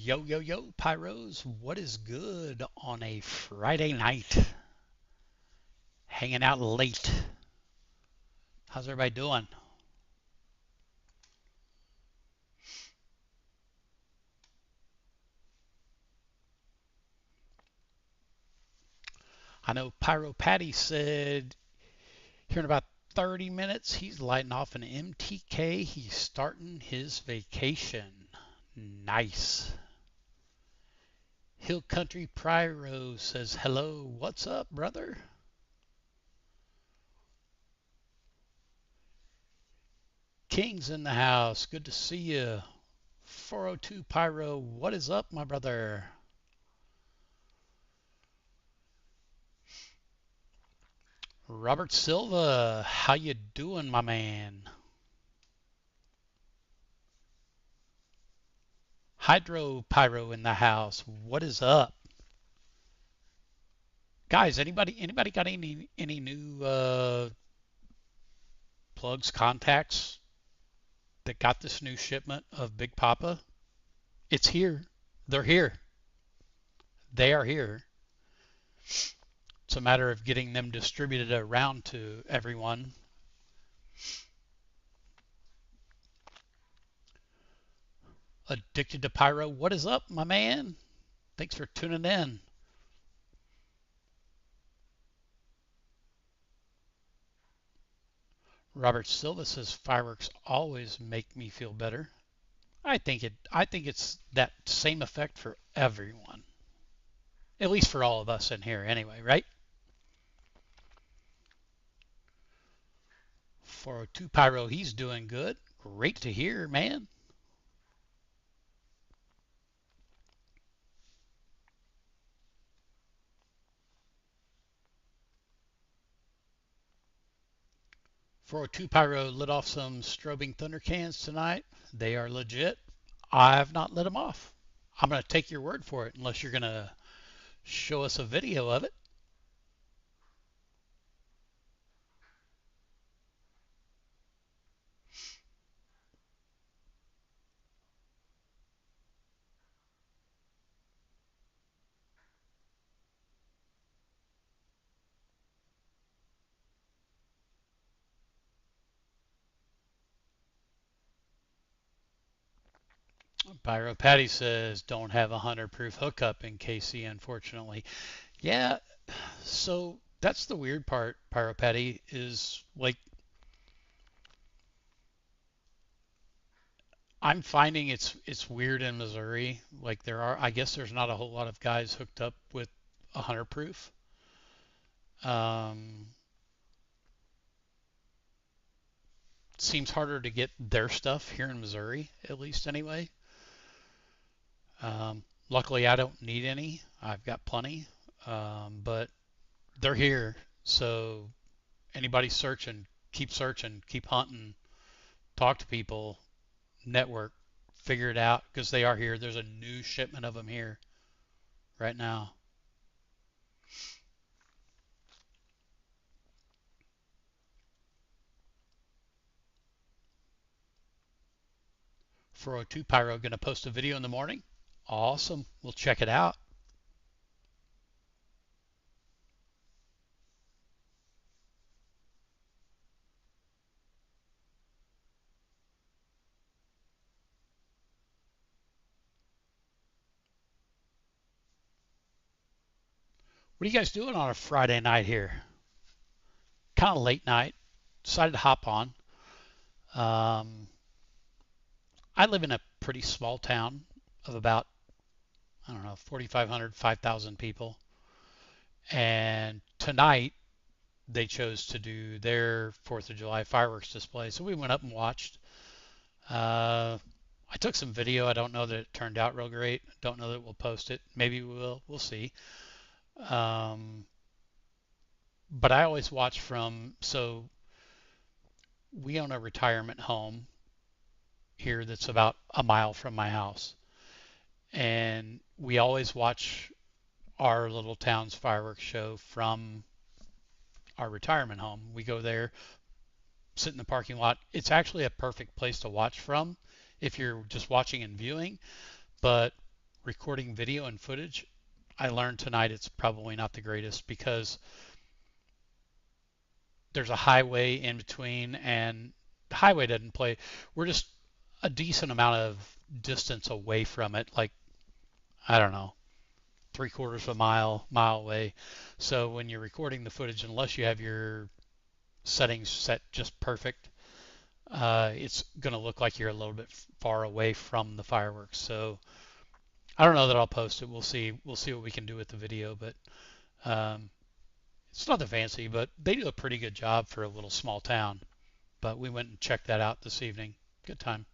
Yo, yo, yo, Pyros, what is good on a Friday night? Hanging out late. How's everybody doing? I know Pyro Patty said here in about 30 minutes he's lighting off an MTK. He's starting his vacation. Nice. Hill Country Pyro says hello. What's up, brother? King's in the house. Good to see you. 402 Pyro, what is up, my brother? Robert Silva, how you doing, my man? Hydro Pyro in the house. What is up? Guys, anybody got any new plugs, contacts that got this new shipment of Big Poppa? It's here. They're here. They are here. It's a matter of getting them distributed around to everyone. Addicted to Pyro, what is up, my man? Thanks for tuning in. Robert Silva says fireworks always make me feel better. I think it's that same effect for everyone. At least for all of us in here anyway, right? 402 Pyro, he's doing good. Great to hear, man. '402 Pyro lit off some strobing thunder cans tonight. They are legit. I've not lit them off. I'm going to take your word for it unless you're going to show us a video of it. Pyro Patty says don't have a 100 proof hookup in KC, unfortunately. Yeah, so that's the weird part, Pyro Patty, is like I'm finding it's weird in Missouri. Like I guess there's not a whole lot of guys hooked up with a 100 proof. Um, Seems harder to get their stuff here in Missouri, at least anyway. Luckily, I don't need any. I've got plenty, but they're here. So anybody searching, keep hunting, talk to people, network, figure it out because they are here. There's a new shipment of them here right now. 402 Pyro going to post a video in the morning. Awesome. We'll check it out. What are you guys doing on a Friday night here? Kind of late night. Decided to hop on. Um, I live in a pretty small town of about, I don't know, 4,500, 5,000 people. And tonight they chose to do their 4th of July fireworks display. So we went up and watched. Uh, I took some video. I don't know that it turned out real great. Don't know that we'll post it. Maybe we will. We'll see. Um, but I always watch so we own a retirement home here that's about a mile from my house. And we always watch our little town's fireworks show from our retirement home. We go there, sit in the parking lot. It's actually a perfect place to watch from if you're just watching and viewing. But recording video and footage, I learned tonight it's probably not the greatest because there's a highway in between, and the highway doesn't play. We're just a decent amount of distance away from it, like, I don't know, 3/4 of a mile away. So when you're recording the footage, unless you have your settings set just perfect, it's going to look like you're a little bit far away from the fireworks. So I don't know that I'll post it. We'll see. We'll see what we can do with the video, but um, it's nothing fancy, but they do a pretty good job for a little small town. But we went and checked that out this evening. Good time.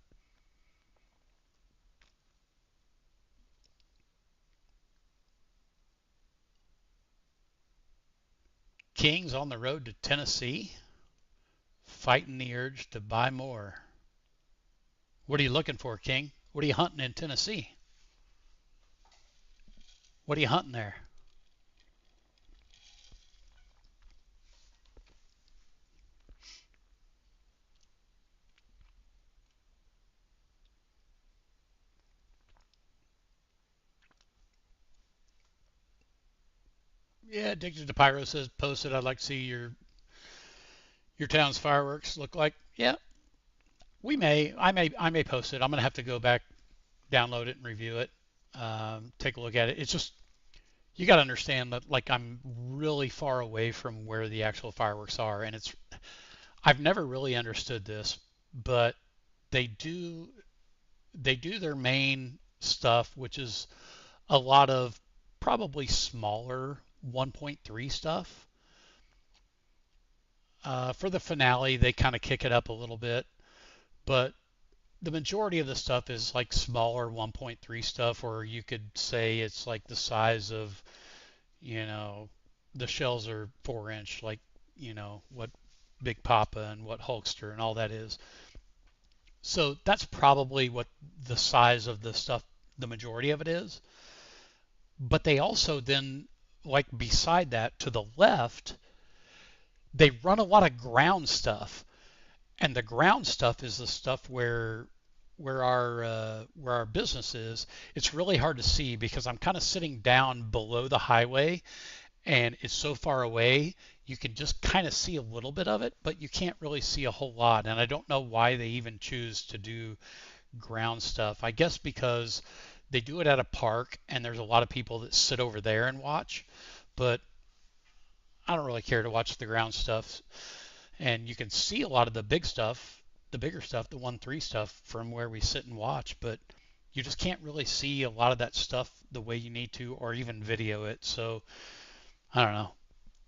Kings on the road to Tennessee, fighting the urge to buy more. What are you looking for, King? What are you hunting in Tennessee? What are you hunting there? Yeah, Addicted to Pyros says posted. I'd like to see your town's fireworks look like. Yeah, we may. I may post it. I'm gonna have to go back, download it, and review it. Take a look at it. It's just you got to understand that like I'm really far away from where the actual fireworks are, and it's I've never really understood this, but they do they do their main stuff, which is a lot of probably smaller 1.3 stuff. For the finale, they kind of kick it up a little bit, but the majority of the stuff is like smaller 1.3 stuff, or you could say it's like the size of, you know, the shells are 4 inch, like, what Big Poppa and what Hulkster and all that is. So that's probably what the size of the stuff, the majority of it is. But they also then, like beside that to the left, they run a lot of ground stuff. And the ground stuff is the stuff where our business is. It's really hard to see because I'm kind of sitting down below the highway and it's so far away you can just kind of see a little bit of it, but you can't really see a whole lot. And I don't know why they even choose to do ground stuff. I guess because they do it at a park and there's a lot of people that sit over there and watch, but I don't really care to watch the ground stuff. And you can see a lot of the big stuff, the bigger stuff, the 1-3 stuff from where we sit and watch, but you just can't really see a lot of that stuff the way you need to or even video it. So I don't know.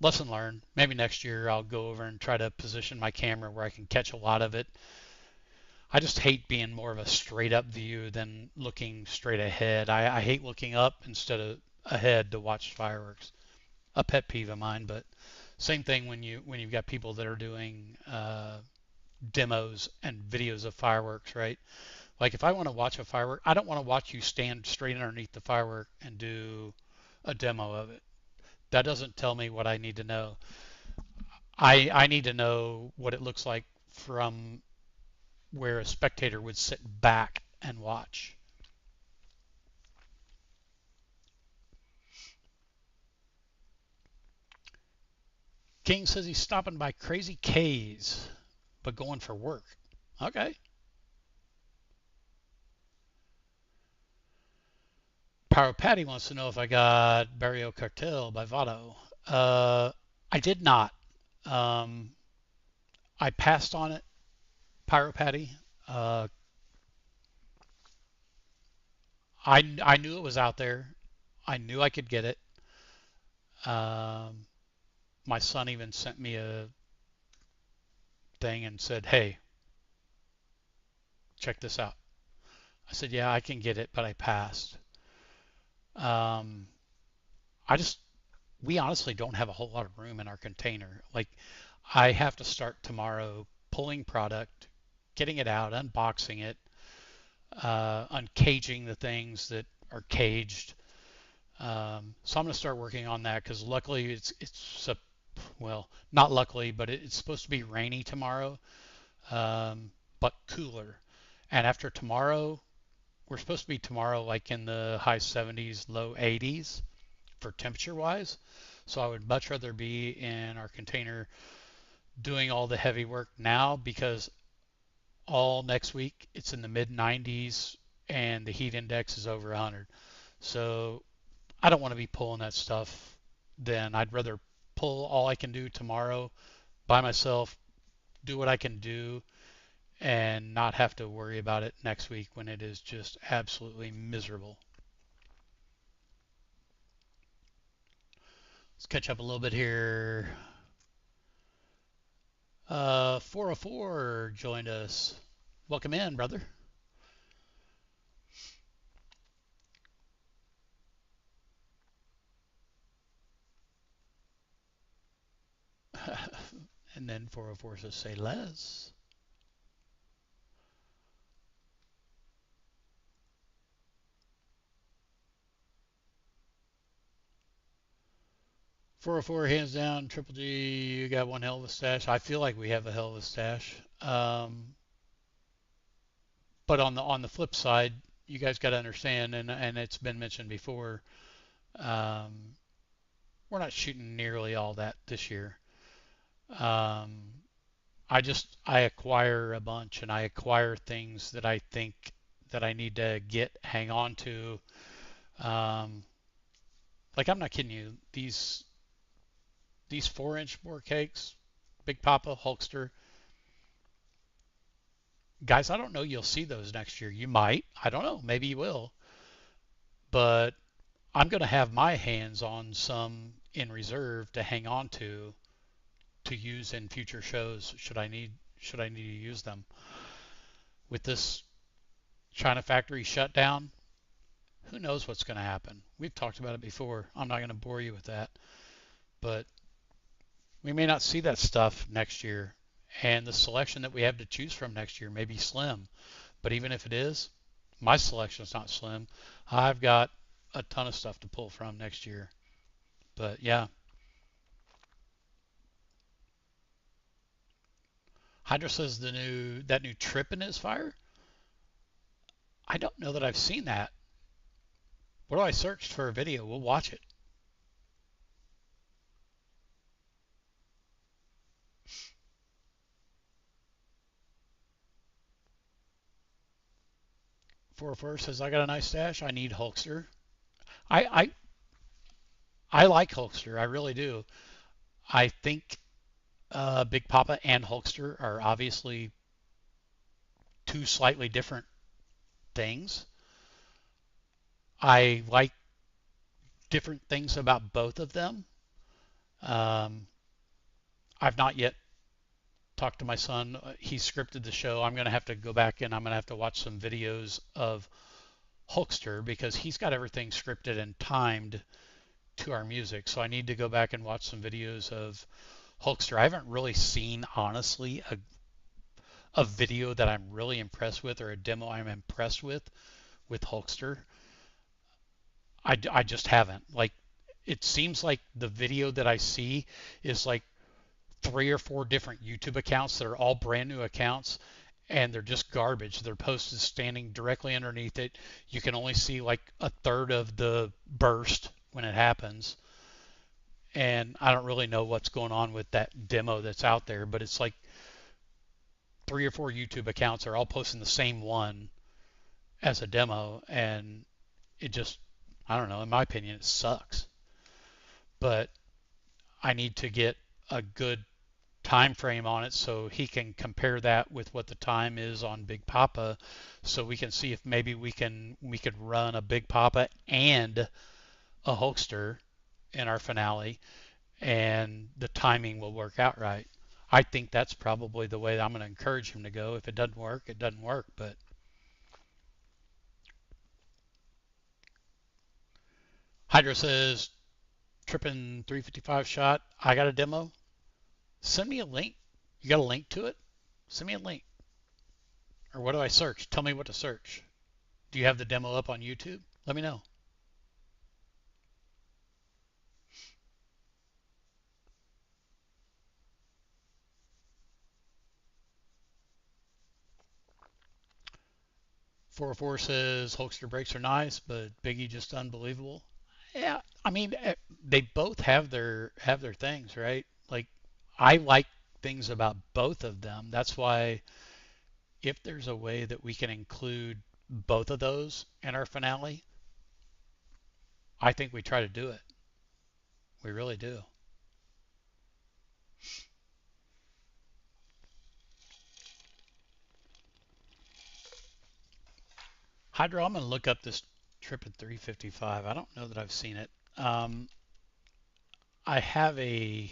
Lesson learned. Maybe next year I'll go over and try to position my camera where I can catch a lot of it. I just hate being more of a straight up view than looking straight ahead. I hate looking up instead of ahead to watch fireworks. A pet peeve of mine, but same thing when you've got people that are doing demos and videos of fireworks, right? Like if I want to watch a firework, I don't want to watch you stand straight underneath the firework and do a demo of it. That doesn't tell me what I need to know. I need to know what it looks like from where a spectator would sit back and watch. King says he's stopping by Crazy K's, but going for work. Okay. Pyro Patty wants to know if I got Barrio Cartel by Votto. I did not. Um, I passed on it, Pyro Patty. Uh, I knew it was out there. I knew I could get it. Um, my son even sent me a thing and said, "Hey, check this out." I said, "Yeah, I can get it," but I passed. Um, I just we honestly don't have a whole lot of room in our container. Like I have to start tomorrow pulling product, getting it out, unboxing it, uncaging the things that are caged. So I'm going to start working on that because luckily it's a, well, not luckily, but it's supposed to be rainy tomorrow, but cooler. And after tomorrow, we're supposed to be tomorrow like in the high 70s, low 80s for temperature wise. So I would much rather be in our container doing all the heavy work now because all next week it's in the mid 90s and the heat index is over 100. So I don't want to be pulling that stuff then. I'd rather pull all I can do tomorrow by myself, do what I can do, and not have to worry about it next week when it is just absolutely miserable. Let's catch up a little bit here. 404 joined us. Welcome in, brother. And then 404 says, say less. 404 hands down, Triple G, you got one hell of a stash. I feel like we have a hell of a stash. But on the flip side, you guys got to understand, and it's been mentioned before, um, we're not shooting nearly all that this year. Um, I acquire a bunch, and I acquire things that I think that I need to hang on to. Um, like I'm not kidding you, these 4-inch bore cakes, Big Poppa, Hulkster, guys. I don't know. You'll see those next year. You might. I don't know. Maybe you will. But I'm going to have my hands on some in reserve to hang on to use in future shows should I need to use them. With this China factory shutdown, who knows what's going to happen? We've talked about it before. I'm not going to bore you with that, but we may not see that stuff next year. And the selection that we have to choose from next year may be slim. But even if it is, my selection is not slim. I've got a ton of stuff to pull from next year. But yeah, Hydra says that new trip in his fire. I don't know that I've seen that. What do I search for a video? We'll watch it. 404 says I got a nice stash. I need Hulkster. I I I like Hulkster. I really do. I think Big Poppa and Hulkster are obviously two slightly different things. I like different things about both of them. Um, I've not yet talked to my son. He scripted the show. I'm going to have to go back and I'm going to have to watch some videos of Hulkster because he's got everything scripted and timed to our music. So I need to go back and watch some videos of Hulkster. I haven't really seen, honestly, a video that I'm really impressed with or a demo I'm impressed with Hulkster. I just haven't. Like, it seems like the video that I see is like 3 or 4 different YouTube accounts that are all brand new accounts and they're just garbage. They're posted standing directly underneath it. You can only see like a third of the burst when it happens. And I don't really know what's going on with that demo that's out there, but it's like 3 or 4 YouTube accounts are all posting the same one as a demo, and it just, I don't know, in my opinion, it sucks. But I need to get a good time frame on it so he can compare that with what the time is on Big Poppa, so we can see if maybe we could run a Big Poppa and a Hulkster in our finale, and the timing will work out right. I think that's probably the way I'm going to encourage him to go. If it doesn't work, it doesn't work. But Hydra says, tripping 355 shot. I got a demo. Send me a link. You got a link to it? Send me a link. Or what do I search? Tell me what to search. Do you have the demo up on YouTube? Let me know. 404 says Hulkster breaks are nice, but Biggie just unbelievable. Yeah, I mean, they both have their things, right? Like I like things about both of them. That's why if there's a way that we can include both of those in our finale, I think we try to do it. We really do. Hydro, I'm going to look up this trip at 355. I don't know that I've seen it. I have a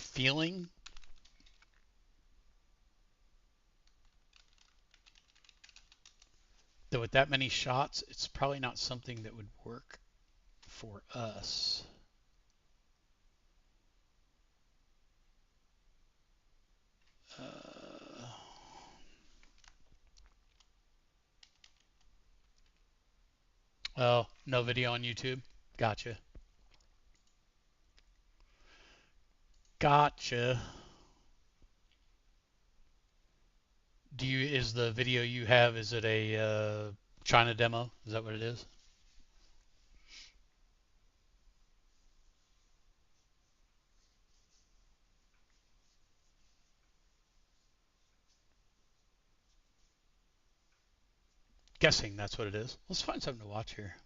feeling that with that many shots, it's probably not something that would work for us. Uh, oh, no video on YouTube. Gotcha. Gotcha. Is the video you have, is it a China demo? Is that what it is? Guessing that's what it is. Let's find something to watch here.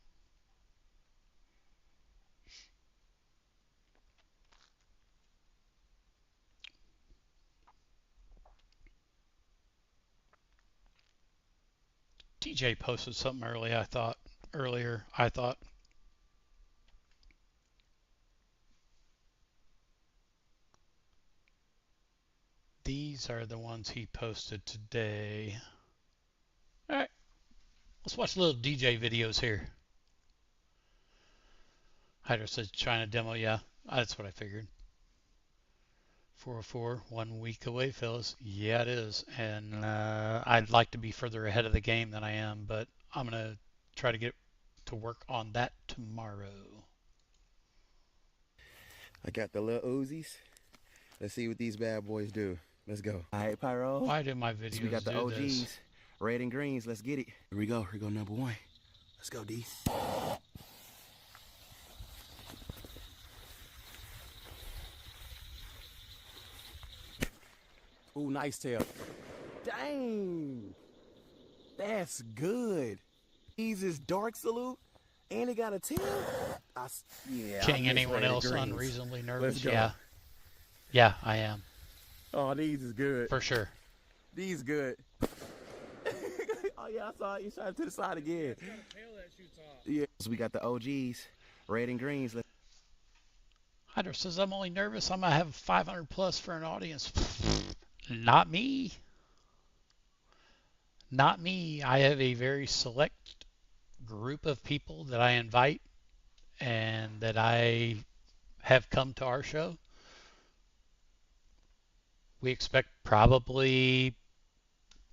DJ posted something earlier, I thought. These are the ones he posted today. All right, let's watch little DJ videos here. Hydra says China demo. Yeah, that's what I figured. 404, 1 week away, fellas. Yeah, it is. And I'd like to be further ahead of the game than I am, but I'm going to try to get to work on that tomorrow. I got the little Uzis. Let's see what these bad boys do. Let's go. Night Pyro. Why do my videos So we got the do OGs, this? red and greens. Let's get it. Here we go. Here we go, number one. Let's go, D. Ooh, nice tail. Dang. That's good. He's his dark salute, and he got a tail. Yeah. King, anyone else unreasonably nervous? Yeah. Yeah, I am. Oh, these is good. For sure. These good. Oh, yeah, I saw it. You shot it to the side again. It's got a tail that shoots off. Yeah. So we got the OGs, red and greens. Hydra says, I'm only nervous. I'm going to have 500 plus for an audience. Not me. Not me. I have a very select group of people that I invite and that I have come to our show. We expect probably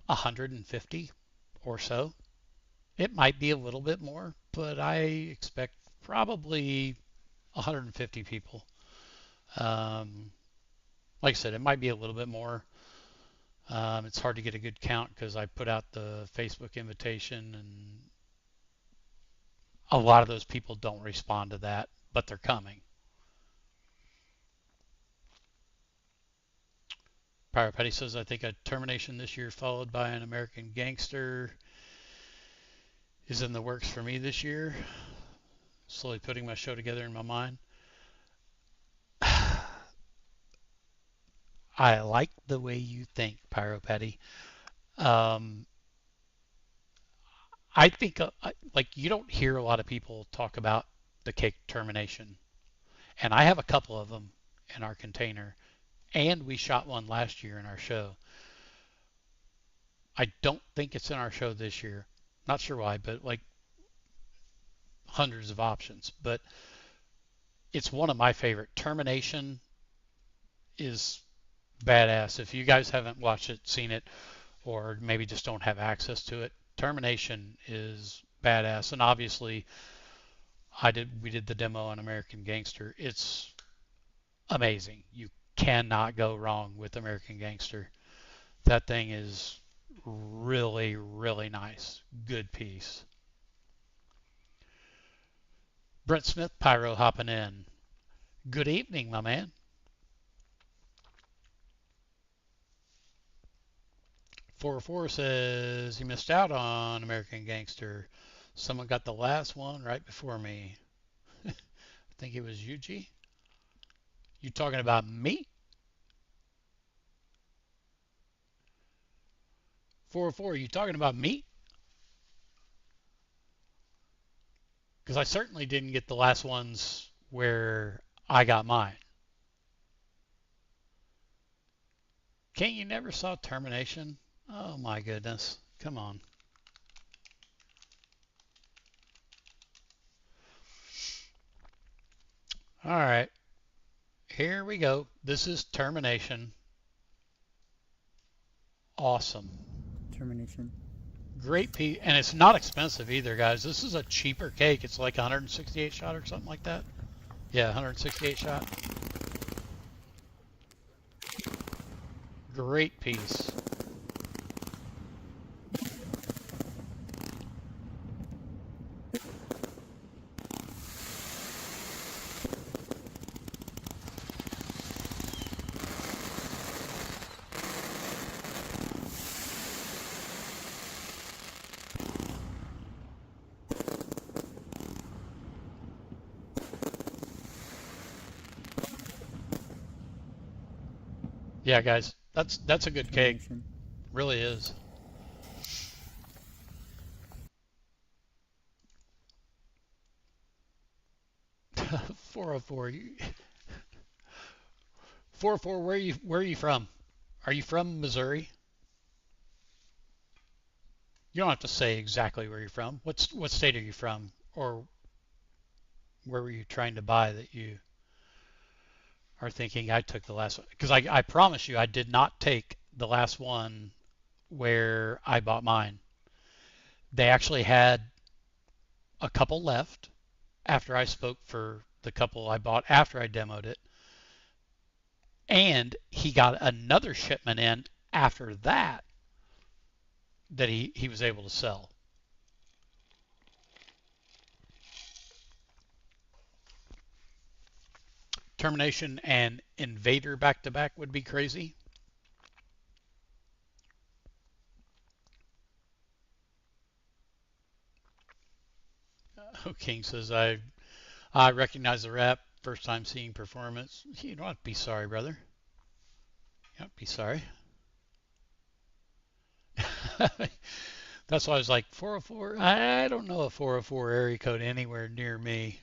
150 or so. It might be a little bit more, but I expect probably 150 people. Like I said, it might be a little bit more. It's hard to get a good count because I put out the Facebook invitation and a lot of those people don't respond to that, but they're coming. Pyro Petty says, I think a termination this year followed by an American Gangster is in the works for me this year. Slowly putting my show together in my mind. I like the way you think, Pyro Petty. I think like you don't hear a lot of people talk about the cake termination, and I have a couple of them in our container, and we shot one last year in our show. I don't think it's in our show this year. Not sure why, but like hundreds of options. But it's one of my favorite. Termination is badass. If you guys haven't watched it, seen it, or maybe just don't have access to it, Termination is badass. And obviously, we did the demo on American Gangster. It's amazing. You cannot go wrong with American Gangster. That thing is really, really nice. Good piece. Brent Smith, Pyro, hopping in. Good evening, my man. 404 says, you missed out on American Gangster. Someone got the last one right before me. I think it was Yuji. You talking about me? 404, you talking about me? Because I certainly didn't get the last ones where I got mine. King, you never saw Termination? Oh my goodness. Come on. All right. Here we go. This is Termination. Awesome. Termination. Great piece. And it's not expensive either, guys. This is a cheaper cake. It's like 168 shot or something like that. Yeah, 168 shot. Great piece. Yeah, guys, that's a good cake. Termination. Really is. Four oh four. 404. Where are you from? Are you from Missouri? You don't have to say exactly where you're from. What state are you from, or where were you trying to buy that you are thinking I took the last one? Because I promise you I did not take the last one where I bought mine. They actually had a couple left after I spoke for the couple I bought after I demoed it. And he got another shipment in after that he was able to sell. Termination and Invader back to back would be crazy. King says, I recognize the rap. First time seeing performance. You don't have to be sorry, brother. You don't have to be sorry. That's why I was like, 404? I don't know a 404 area code anywhere near me.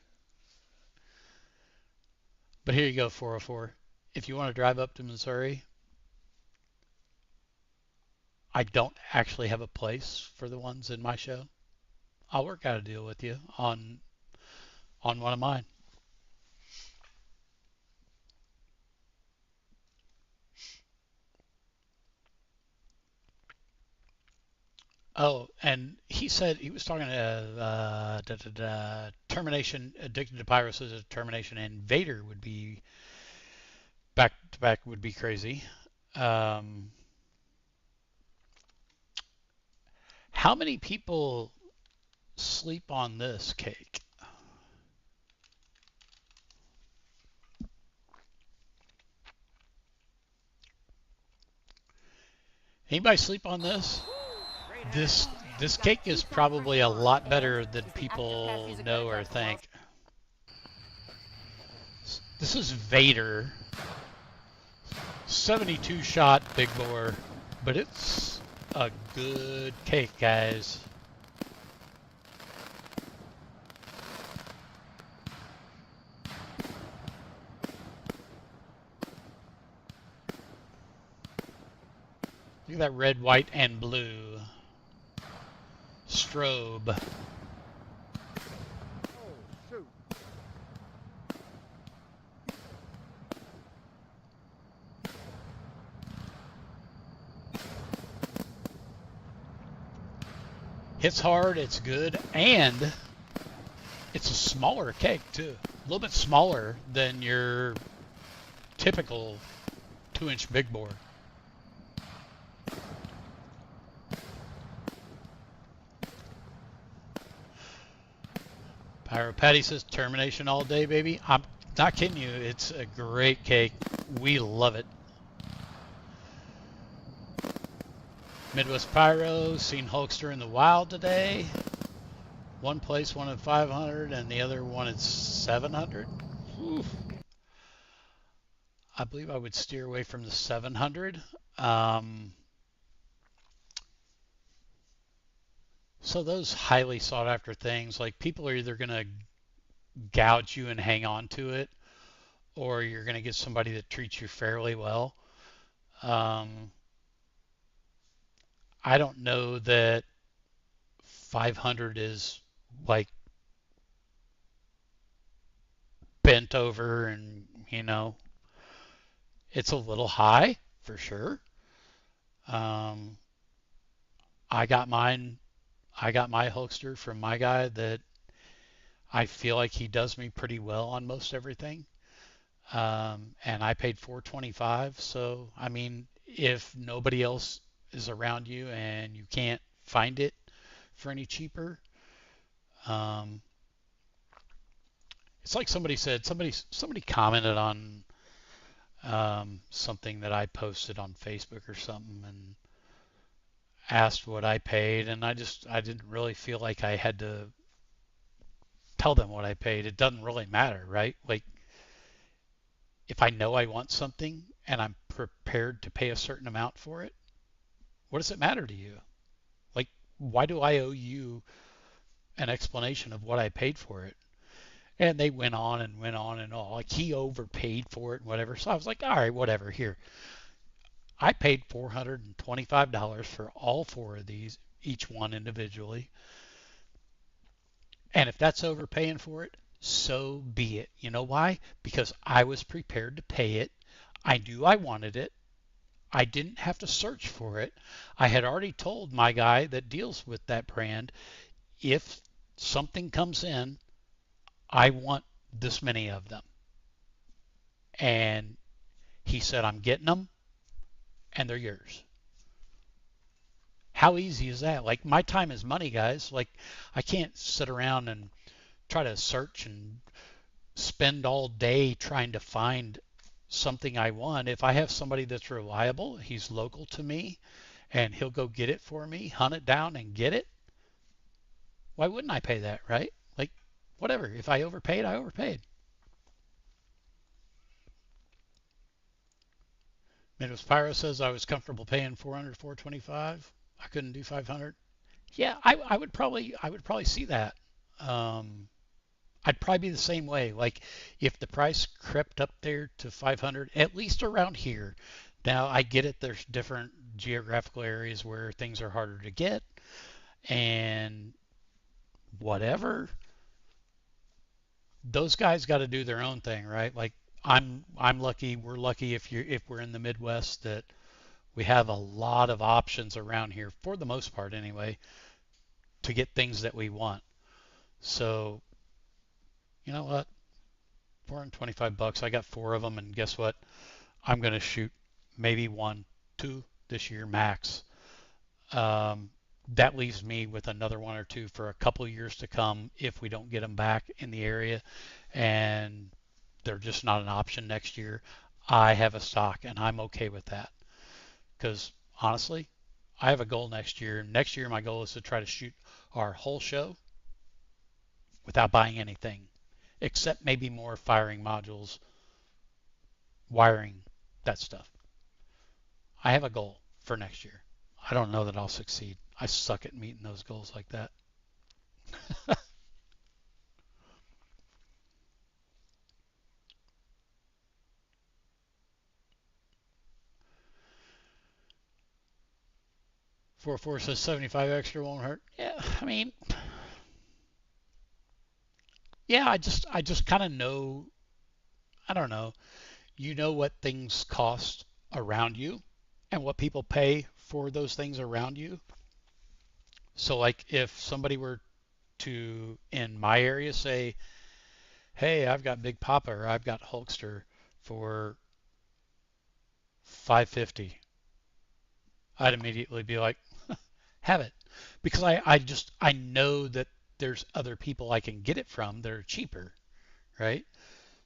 But here you go, 404. If you want to drive up to Missouri, I don't actually have a place for the ones in my show. I'll work out a deal with you on one of mine. Oh, and he said he was talking to Termination. Addicted to Pyros says a Termination Invader would be back to back would be crazy. How many people sleep on this cake? Anybody sleep on this? This cake is probably a lot better than people know or think. This is Vader. 72 shot big bore, but it's a good cake, guys. Look at that red, white, and blue. Strobe. Oh, shoot. Hits hard, it's good, and it's a smaller cake too. A little bit smaller than your typical 2-inch big bore. Ira Patty says termination all day, baby. I'm not kidding you. It's a great cake. We love it. Midwest Pyro, seen Hulkster in the wild today. One place wanted 500 and the other wanted 700. Oof. I believe I would steer away from the 700. So those highly sought after things, like people are either going to gouge you and hang on to it, or you're going to get somebody that treats you fairly well. Um, I don't know that 500 is like bent over and, it's a little high for sure. Um, I got mine. I got my Hulkster from my guy that I feel like he does me pretty well on most everything. And I paid 425. So, I mean, if nobody else is around you and you can't find it for any cheaper, um, it's like somebody said, somebody commented on something that I posted on Facebook or something and asked what I paid, and I didn't really feel like I had to tell them what I paid. It doesn't really matter, right? Like if I know I want something and I'm prepared to pay a certain amount for it, what does it matter to you? Like, why do I owe you an explanation of what I paid for it? And they went on and went on and on. Like he overpaid for it and whatever. So I was like, all right, whatever. Here, I paid $425 for all four of these, each one individually. And if that's overpaying for it, so be it. You know why? Because I was prepared to pay it. I knew I wanted it. I didn't have to search for it. I had already told my guy that deals with that brand, if something comes in, I want this many of them. And he said, I'm getting them and they're yours. How easy is that? Like, my time is money, guys. Like, I can't sit around and try to search and spend all day trying to find something I want. If I have somebody that's reliable, he's local to me, and he'll go get it for me, hunt it down and get it, why wouldn't I pay that, right? Like, whatever. If I overpaid, I overpaid. Midwest Pyro says I was comfortable paying 400, 425. I couldn't do 500. Yeah, I would probably see that. Um, I'd probably be the same way. Like if the price crept up there to 500, at least around here. Now I get it. There's different geographical areas where things are harder to get and whatever. Those guys got to do their own thing, right? Like I'm lucky. We're lucky if we're in the Midwest that we have a lot of options around here for the most part anyway to get things that we want. So you know what? 425 bucks. I got four of them, and guess what? I'm going to shoot maybe one, two this year max. Um, that leaves me with another one or two for a couple of years to come if we don't get them back in the area and they're just not an option next year. I have a stock and I'm okay with that because honestly, I have a goal next year. Next year, my goal is to try to shoot our whole show without buying anything except maybe more firing modules, wiring, that stuff. I have a goal for next year. I don't know that I'll succeed. I suck at meeting those goals like that. 44 says 75 extra won't hurt. Yeah, I mean, yeah, I just kind of know, I don't know. You know what things cost around you and what people pay for those things around you. So like if somebody were to in my area say, "Hey, I've got Big Poppa or I've got Hulkster for 550." I'd immediately be like, "Have it." Because I know that there's other people I can get it from that are cheaper, right?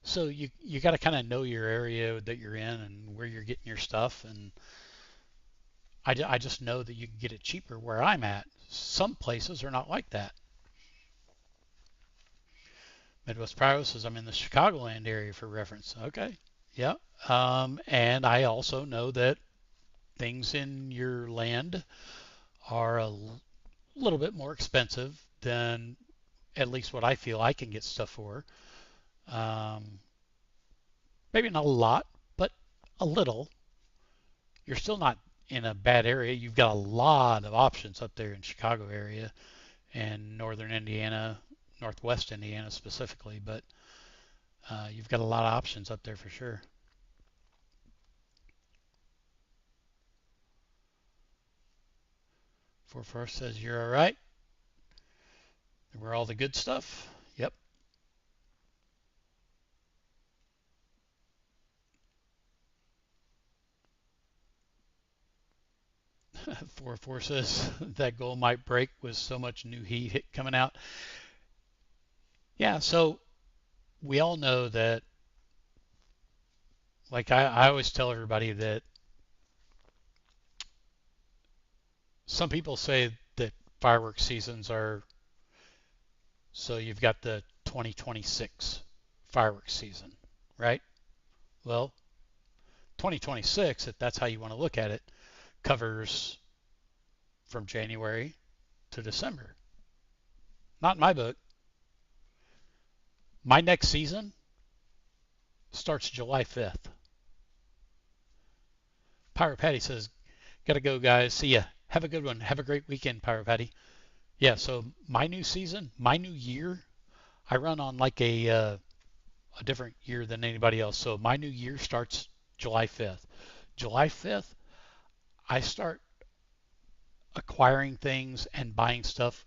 So you got to kind of know your area that you're in and where you're getting your stuff. And I just know that you can get it cheaper where I'm at. Some places are not like that. Midwest Pyros says I'm in the Chicagoland area for reference. Okay. Yeah. And I also know that things in your land are a little bit more expensive than at least what I feel I can get stuff for. Um, Maybe not a lot, but a little. You're still not in a bad area. You've got a lot of options up there in Chicago area and northern Indiana, northwest Indiana specifically, but you've got a lot of options up there for sure. 44 says you're all right. We're all the good stuff. Yep. 44 says that goal might break with so much new heat coming out. Yeah, so we all know that, like I always tell everybody that some people say that fireworks seasons are, so you've got the 2026 fireworks season, right? Well, 2026, if that's how you want to look at it, covers from January to December. Not in my book. My next season starts July 5th. Pyro Patty says, gotta go, guys. See ya. Have a good one. Have a great weekend, Pyro Patty. Yeah, so my new season, my new year, I run on like a different year than anybody else. So my new year starts July 5th. July 5th, I start acquiring things and buying stuff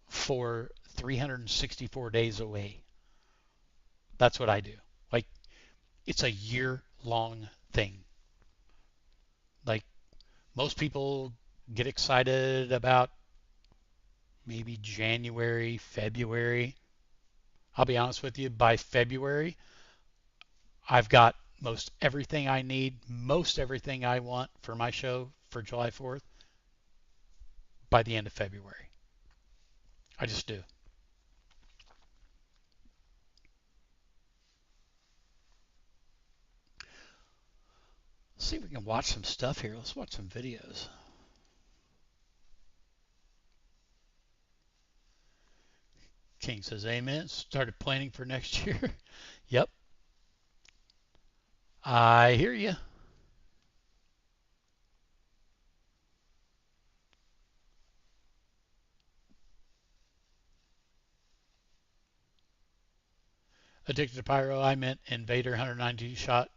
for 364 days away. That's what I do. Like, it's a year-long thing. Like, most people get excited about maybe January, February. I'll be honest with you, by February, I've got most everything I need, most everything I want for my show for July 4th by the end of February. I just do. Let's see if we can watch some stuff here. Let's watch some videos. King says, amen. Started planning for next year. Yep. I hear you. Addicted to Pyro, I meant Invader 190 shot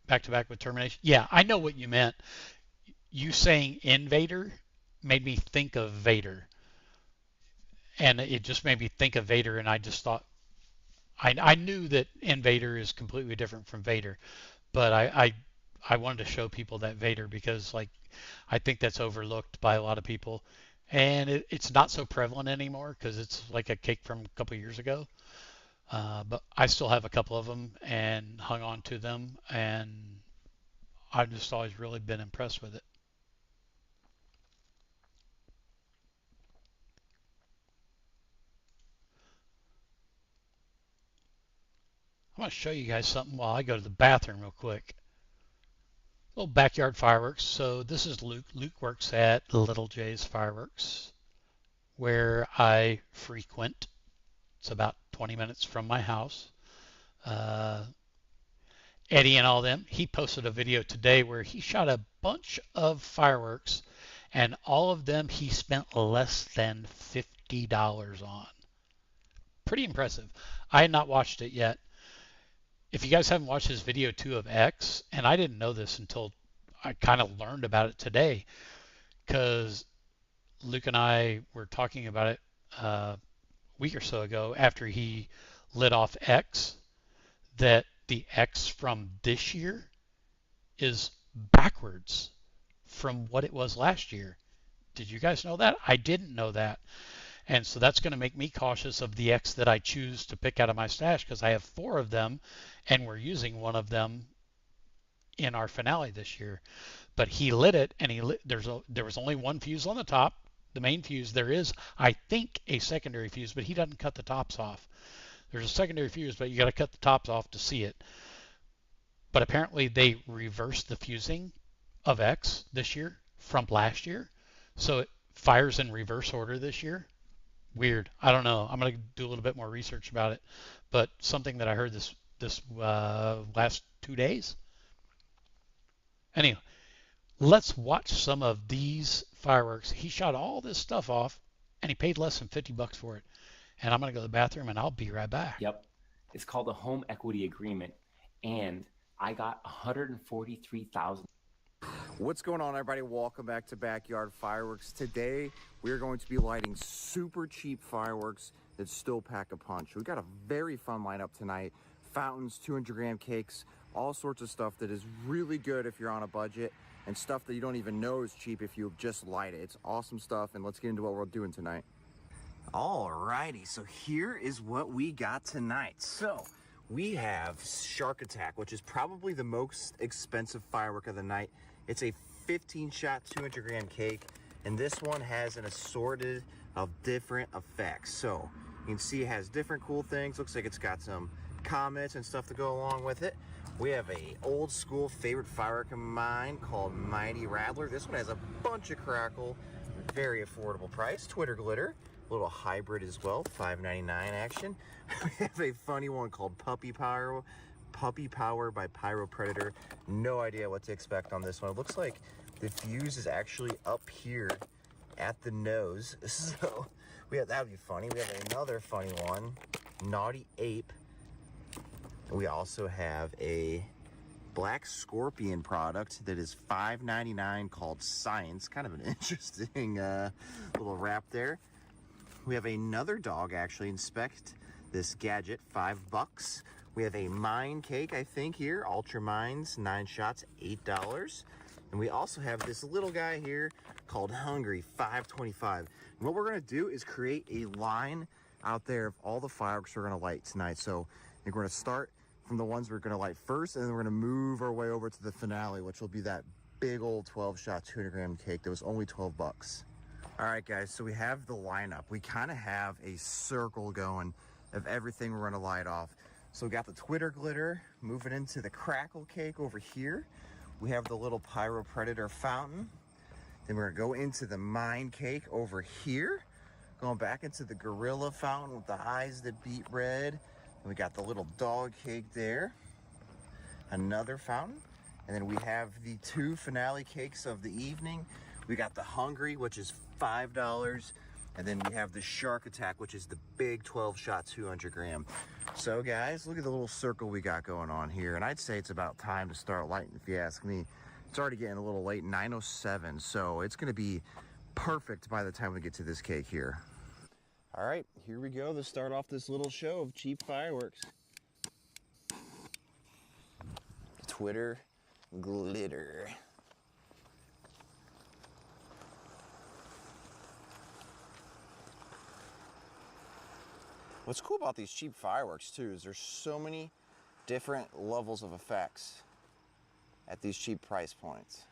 back to back with Termination. Yeah, I know what you meant. You saying Invader made me think of Vader. And it just made me think of Vader, and I just thought, I knew that Invader is completely different from Vader, but I wanted to show people that Vader because, like, I think that's overlooked by a lot of people. And it's not so prevalent anymore because it's like a cake from a couple of years ago. But I still have a couple of them and hung on to them, and I've just always really been impressed with it. I'm going to show you guys something while I go to the bathroom real quick. Little backyard fireworks. So this is Luke. Luke works at Little J's Fireworks, where I frequent. It's about 20 minutes from my house. Eddie and all them, he posted a video today where he shot a bunch of fireworks, and all of them he spent less than $50 on. Pretty impressive. I had not watched it yet. If you guys haven't watched his video too of X, and I didn't know this until I kind of learned about it today, because Luke and I were talking about it a week or so ago after he lit off X, that the X from this year is backwards from what it was last year. Did you guys know that? I didn't know that. And so that's going to make me cautious of the X that I choose to pick out of my stash, because I have 4 of them and we're using one of them in our finale this year. But he lit it, and there was only one fuse on the top, the main fuse. There is, I think, a secondary fuse, but he doesn't cut the tops off. There's a secondary fuse, but you got to cut the tops off to see it. But apparently they reversed the fusing of X this year from last year, so it fires in reverse order this year. Weird. I don't know. I'm gonna do a little bit more research about it, but something that I heard this last 2 days. Anyway, let's watch some of these fireworks. He shot all this stuff off, and he paid less than $50 for it. And I'm gonna go to the bathroom, and I'll be right back. Yep. It's called a home equity agreement, and I got $143,000. What's going on, everybody? Welcome back to Backyard Fireworks. Today we're going to be lighting super cheap fireworks that still pack a punch. We've got a very fun lineup tonight. Fountains, 200-gram cakes, all sorts of stuff that is really good if you're on a budget, and stuff that you don't even know is cheap if you just light it. It's awesome stuff, and let's get into what we're doing tonight. Alrighty, so here is what we got tonight. So we have Shark Attack, which is probably the most expensive firework of the night. It's a 15-shot, 200-gram cake, and this one has an assorted of different effects. So you can see it has different cool things. Looks like it's got some comets and stuff to go along with it. We have a old school favorite firework of mine called Mighty Rattler. This one has a bunch of crackle, very affordable price. Twitter Glitter, a little hybrid as well, $5.99 action. We have a funny one called Puppy Power by Pyro Predator. No idea what to expect on this one. It looks like the fuse is actually up here at the nose. So that'd be funny. We have another funny one, Naughty Ape. We also have a Black Scorpion product that is $5.99 called Science. Kind of an interesting little wrap there. We have another dog, actually. Inspect this gadget, $5. We have a mine cake, I think, here. Ultra Mines, 9 shots, $8. And we also have this little guy here called Hungry, $5.25. And what we're going to do is create a line out there of all the fireworks we're going to light tonight. So I think we're going to start from the ones we're going to light first, and then we're going to move our way over to the finale, which will be that big old 12-shot, 200-gram cake that was only $12. All right, guys, so we have the lineup. We kind of have a circle going of everything we're going to light off. So we got the Twitter Glitter, moving into the crackle cake over here. We have the little Pyro Predator fountain. Then we're going to go into the mine cake over here. Going back into the gorilla fountain with the eyes that beat red. And we got the little dog cake there. Another fountain. And then we have the 2 finale cakes of the evening. We got the Hungry, which is $5. And then we have the Shark Attack, which is the big 12-shot, 200-gram. So, guys, look at the little circle we got going on here. And I'd say it's about time to start lighting, if you ask me. It's already getting a little late, 9:07, so it's going to be perfect by the time we get to this cake here. All right, here we go to start off this little show of cheap fireworks. Twitter Glitter. What's cool about these cheap fireworks too is there's so many different levels of effects at these cheap price points.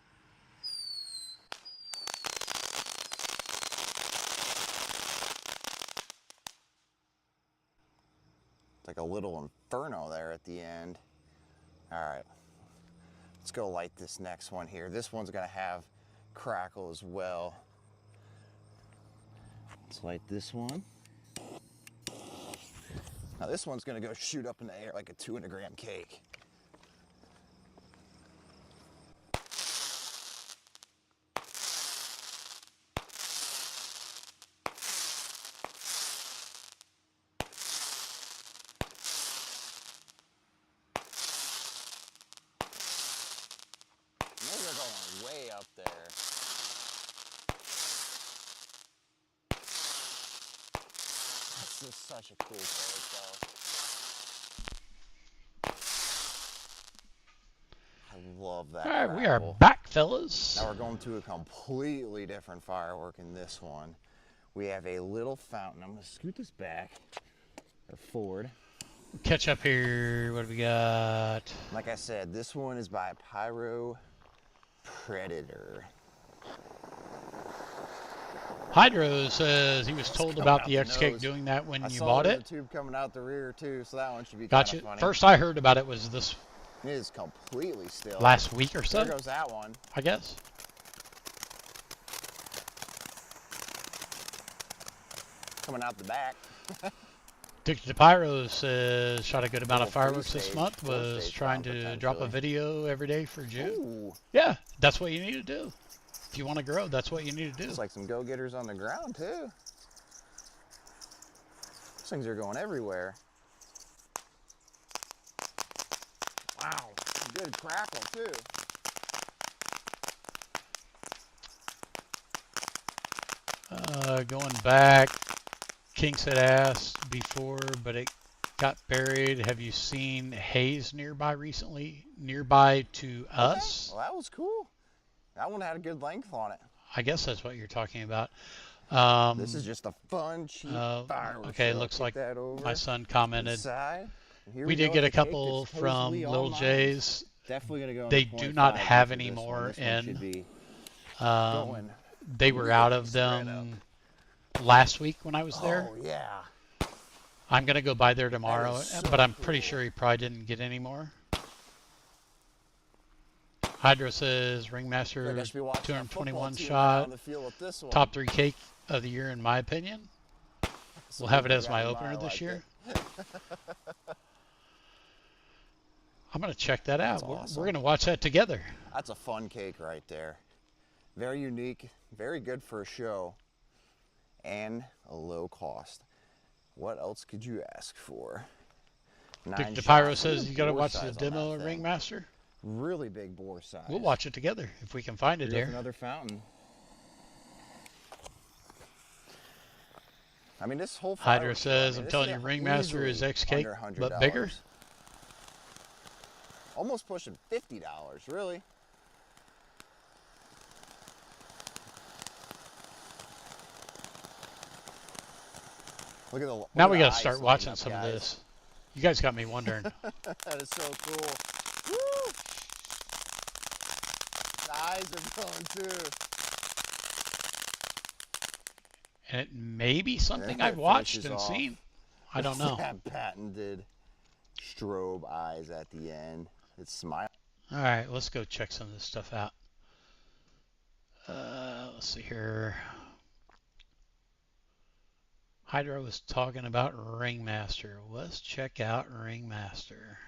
It's like a little inferno there at the end. All right, let's go light this next one here. This one's gonna have crackle as well. Let's light this one. Now this one's gonna go shoot up in the air like a 200-gram cake. Those are going way up there. This is such a cool cake, though. I love that. All right, we are crackle. back, fellas. Now we're going to a completely different firework in this one. We have a little fountain. I'm going to scoot this back or forward. Catch up here. What do we got? Like I said, this one is by Pyro Predator. Hydro says he was told about out the the X-Cake nose. doing that when I you saw bought there's it. a tube coming out the rear too, so that one should be kind Gotcha. of funny. First I heard about it was this It is completely still. last week or so, There goes that one. I guess. Coming out the back. Addicted to Pyros says shot a good amount of Little fireworks this three-stage, month. Was four-stage trying round, to drop a potentially. video every day for June. Ooh, Yeah, that's what you need to do. If you want to grow, that's what you need to do. it's like some go-getters on the ground too. These things are going everywhere. Wow, good crackle too. Going back, Kinks had asked before, but it got buried. Have you seen haze nearby recently? Nearby to us? Well, that was cool. That one had a good length on it. I guess that's what you're talking about. This is just a fun, cheap fireworks. Okay, show. looks Kick like that over my son commented. inside. And here We go did get with a the cake couple that's from supposedly all Little mine. J's. Definitely gonna go. They in do not 25 have for any this one. more This one in. should be Um, going. they were out of straight them last week when I was there. Oh yeah. I'm going to go by there tomorrow, is so but I'm pretty cool. sure he probably didn't get any more. Hydro says Ringmaster I should be watching a football 221 team shot, on the field with this one. top 3 cake of the year in my opinion. We'll have it as my opener this year. I'm going to check that out. awesome. We're going to watch that together. That's a fun cake right there. Very unique, very good for a show, and a low cost. What else could you ask for? Dick 9 DePyro shots. says Look at you got to bore watch the size on demo that of thing. Ringmaster. Really big bore size. We'll watch it together if we can find it Here's there. another fountain. I mean, this whole Hydra fireworks show, says, I mean, I'm this telling you, is Ringmaster is easily X-Cake, under but $100. bigger. Almost pushing $50, really. Look at the. Now look we at got the to eyes start lighting watching up, some of guys. this. You guys got me wondering. That is so cool. Woo! The eyes are going too. And it may be something There I've it watched finishes and off. seen. I don't know. That patented strobe eyes at the end. It's smiling. All right, let's go check some of this stuff out. Let's see here. Hydra was talking about Ringmaster. Let's check out Ringmaster.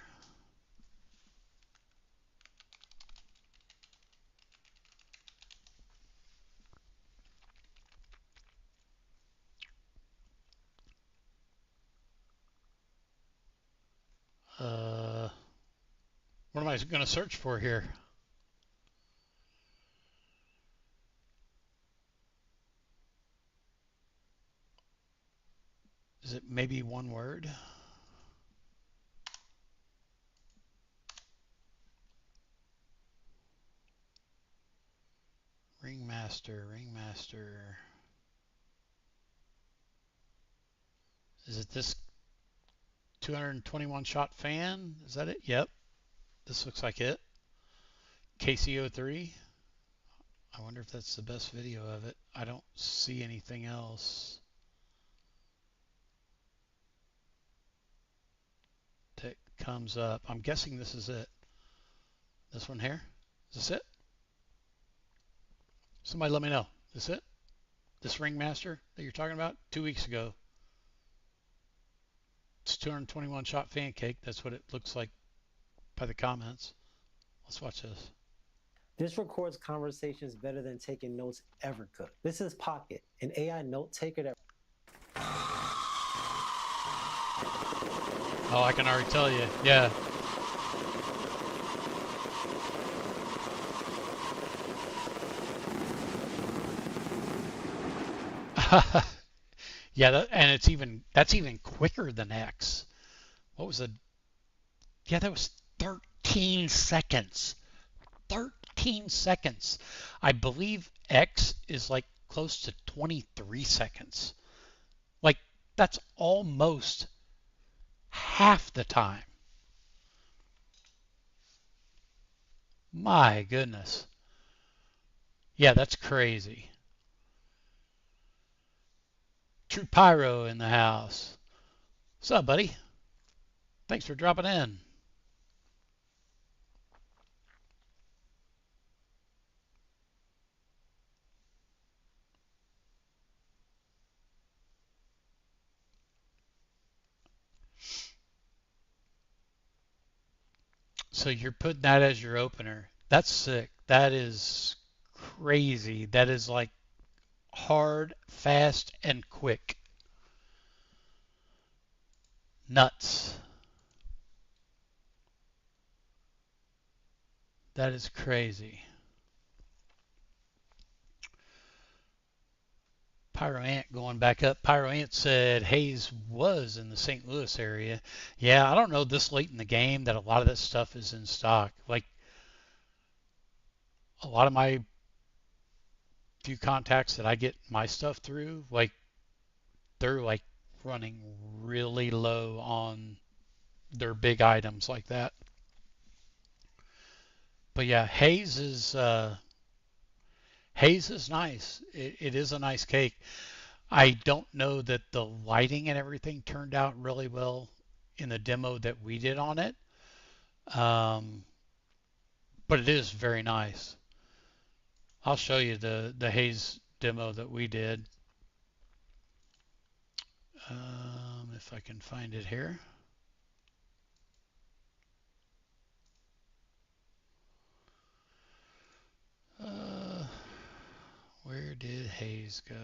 What am I going to search for here? Is it maybe one word? Ringmaster. Is it this 221 shot fan? Is that it? Yep. This looks like it. KCO3. I wonder if that's the best video of it. I don't see anything else that comes up. I'm guessing this is it. This one here? Is this it? Somebody let me know. Is this it? This Ringmaster that you're talking about? 2 weeks ago. It's 221 shot fan cake. That's what it looks like by the comments. Let's watch this. This records conversations better than taking notes ever could. This is Pocket, an AI note taker that. Oh, I can already tell you. Yeah. Yeah, and that's even quicker than X. What was it? Yeah, that was 13 seconds. 13 seconds. I believe X is like close to 23 seconds. Like, that's almost half the time. My goodness. Yeah, that's crazy. True Pyro in the house. What's up, buddy? Thanks for dropping in. So you're putting that as your opener. That's sick. That is crazy. That is like hard, fast, and quick. Nuts. That is crazy. Pyro Ant going back up. Pyro Ant said Hayes was in the St. Louis area. Yeah, I don't know this late in the game that a lot of that stuff is in stock. Like a lot of my few contacts that I get my stuff through, like they're like running really low on their big items like that. But yeah, Hayes is nice. It is a nice cake. I don't know that the lighting and everything turned out really well in the demo that we did on it, um, but it is very nice. I'll show you the Hayes demo that we did, if I can find it here. Uh, where did Hayes go?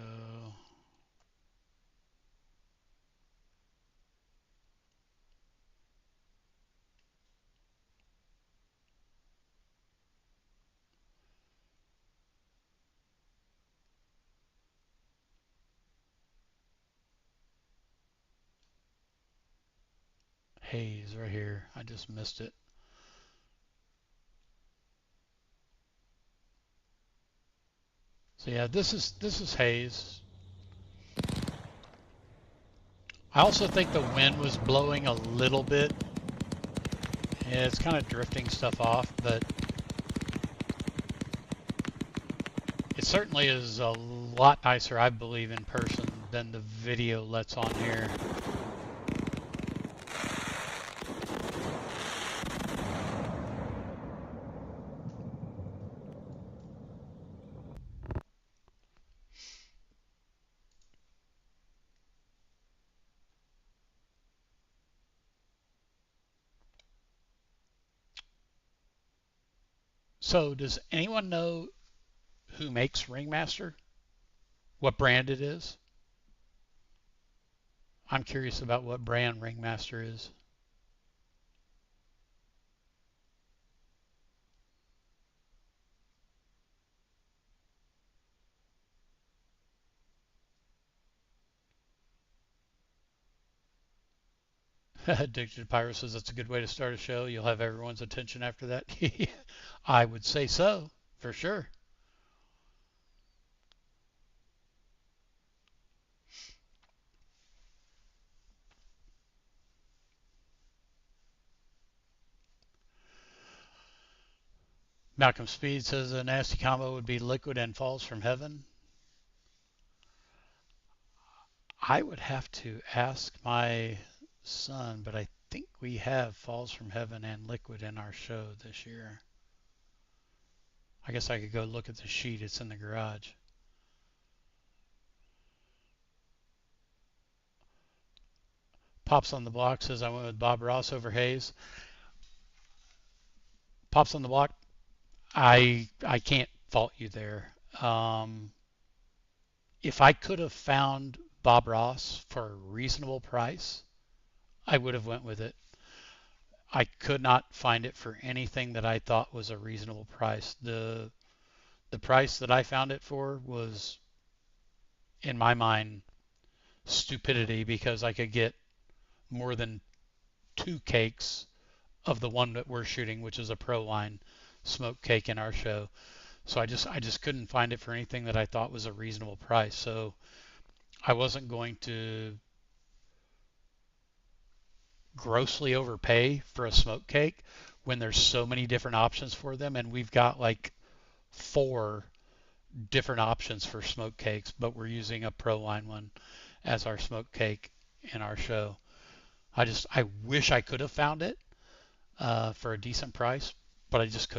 Hayes right here. I just missed it. So yeah, this is Hayes. I also think the wind was blowing a little bit. Yeah, it's kind of drifting stuff off, but it certainly is a lot nicer, I believe, in person than the video lets on here. So does anyone know who makes Ringmaster? What brand it is? I'm curious about what brand Ringmaster is. Addicted Pyro says that's a good way to start a show. You'll have everyone's attention after that. I would say so, for sure. Malcolm Speed says a nasty combo would be Liquid and Falls from Heaven. I would have to ask my son, but I think we have Falls from Heaven and Liquid in our show this year. I guess I could go look at the sheet. It's in the garage. Pops on the Block says I went with Bob Ross over Hayes. Pops on the Block, I can't fault you there. If I could have found Bob Ross for a reasonable price, I would have went with it. I could not find it for anything that I thought was a reasonable price. The price that I found it for was, in my mind, stupidity because I could get more than 2 cakes of the one that we're shooting, which is a Pro Line smoke cake in our show. So I just couldn't find it for anything that I thought was a reasonable price. So I wasn't going to grossly overpay for a smoke cake when there's so many different options for them, and we've got like 4 different options for smoke cakes, but we're using a Pro Line one as our smoke cake in our show. I wish I could have found it for a decent price, but I just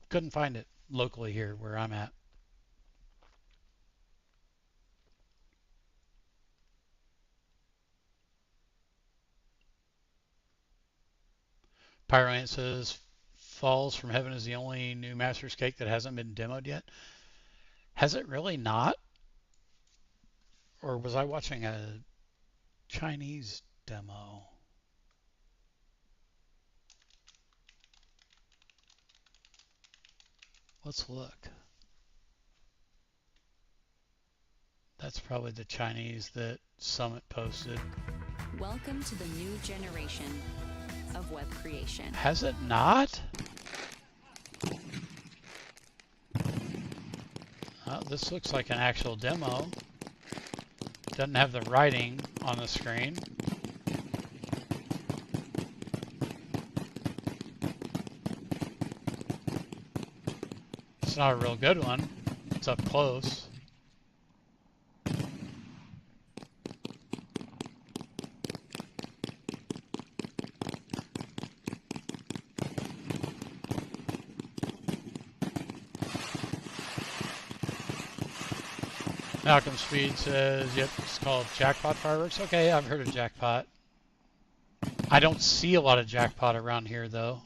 couldn't find it locally here where I'm at. Pyro Ant says Falls from Heaven is the only new Master's cake that hasn't been demoed yet. Has it really not? Or was I watching a Chinese demo? Let's look. That's probably the Chinese that Summit posted. Welcome to the new generation of web creation. Has it not? This looks like an actual demo. Doesn't have the writing on the screen. It's not a real good one. It's up close. Malcolm Speed says, yep, it's called Jackpot Fireworks. Okay, I've heard of Jackpot. I don't see a lot of Jackpot around here, though.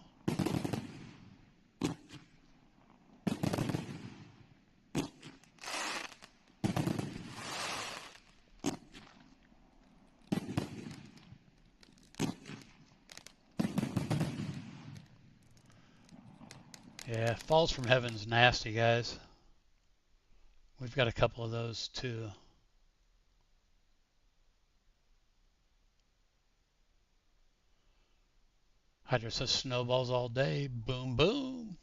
Yeah, Falls from Heaven's nasty, guys. We've got a couple of those too. Hydra says snowballs all day. Boom, boom.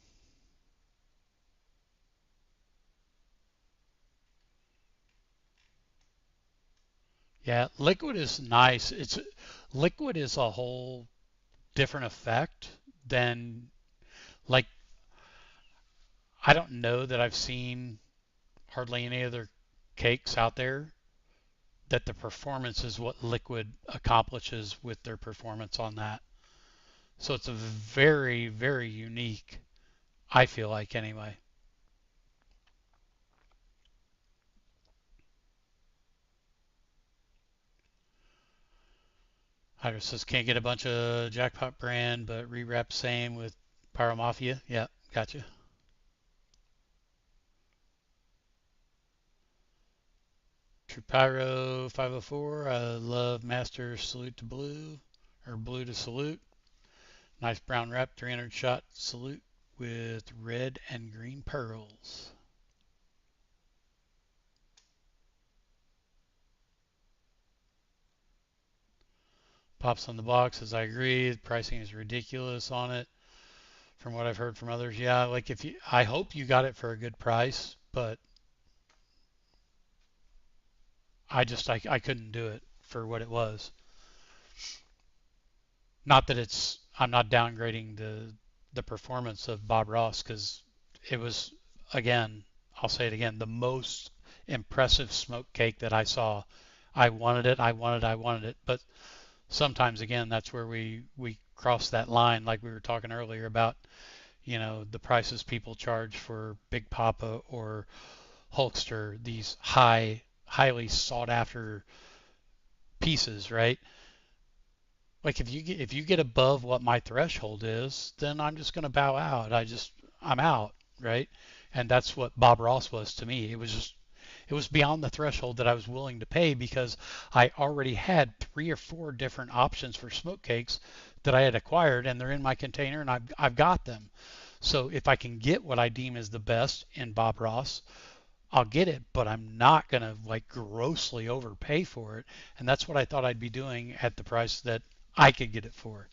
Yeah, liquid is nice. Liquid is a whole different effect than like I don't know that I've seen hardly any other cakes out there that the performance is what liquid accomplishes with their performance on that. So it's a very, very unique, I feel like anyway. Hydra says can't get a bunch of Jackpot brand, but rewrap same with Pyro Mafia. Yeah, gotcha. True Pyro 504. I love Master Salute to Blue or Blue to Salute. Nice brown wrap, 300 shot salute with red and green pearls. Pops on the box says I agree. The pricing is ridiculous on it. From what I've heard from others, yeah, like I hope you got it for a good price, but I couldn't do it for what it was. Not that I'm not downgrading the performance of Bob Ross because it was again, I'll say it again, the most impressive smoke cake that I saw. I wanted it, I wanted it, but sometimes again that's where we cross that line like we were talking earlier about, the prices people charge for Big Poppa or Hulkster, these highly sought after pieces, right? Like if you get above what my threshold is, then I'm just going to bow out. I'm out, right? And that's what Bob Ross was to me. It was beyond the threshold that I was willing to pay because I already had 3 or 4 different options for smoke cakes that I had acquired, and they're in my container, and I've got them. So if I can get what I deem is the best in Bob Ross, I'll get it, but I'm not going to like grossly overpay for it. And that's what I thought I'd be doing at the price that I could get it for.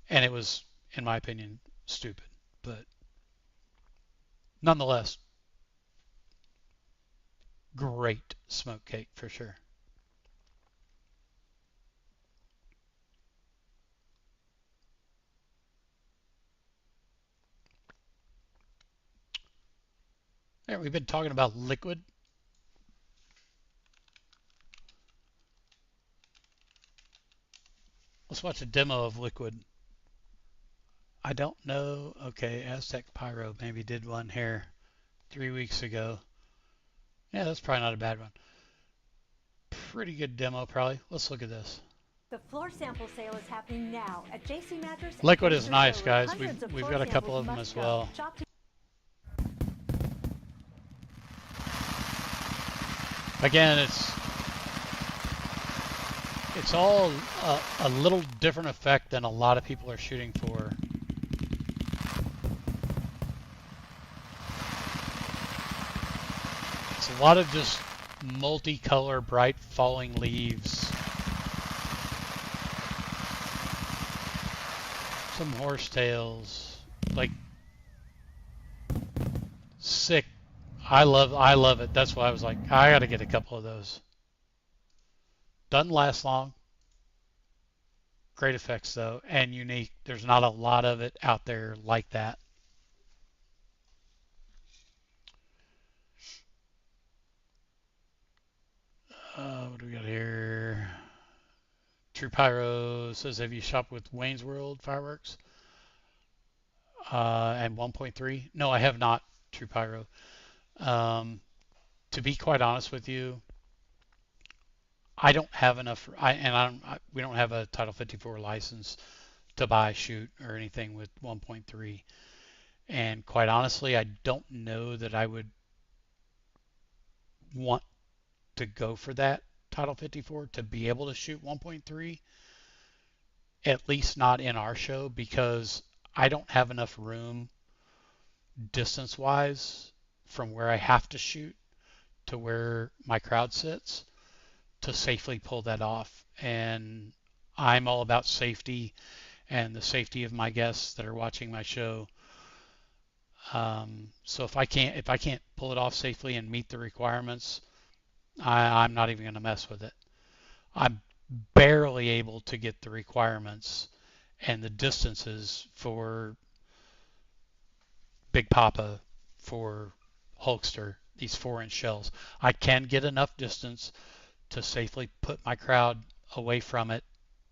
And it was, in my opinion, stupid. But nonetheless, Great smoke cake for sure. There, we've been talking about liquid. Let's watch a demo of liquid. I don't know. Okay, Aztec Pyro maybe did one here 3 weeks ago. Yeah, that's probably not a bad one. Pretty good demo, probably. Let's look at this. The floor sample sale is happening now at JC Mattress. Liquid is nice, guys. We've got a couple of them as well. Again, it's all a little different effect than a lot of people are shooting for. It's a lot of just multicolor, bright falling leaves. Some horsetails, like sick. I love it. That's why I was like, I gotta get a couple of those. Doesn't last long. Great effects though, and unique. There's not a lot of it out there like that. What do we got here? True Pyro says, have you shopped with Wayne's World fireworks? And 1.3? No, I have not, True Pyro. To be quite honest with you, I don't have enough, we don't have a Title 54 license to buy, shoot, or anything with 1.3. And quite honestly, I don't know that I would want to go for that Title 54 to be able to shoot 1.3, at least not in our show, because I don't have enough room distance-wise from where I have to shoot to where my crowd sits to safely pull that off. And I'm all about safety and the safety of my guests that are watching my show. So if I can't pull it off safely and meet the requirements, I'm not even going to mess with it. I'm barely able to get the requirements and the distances for Big Poppa, for Hulkster, these 4-inch shells. I can get enough distance to safely put my crowd away from it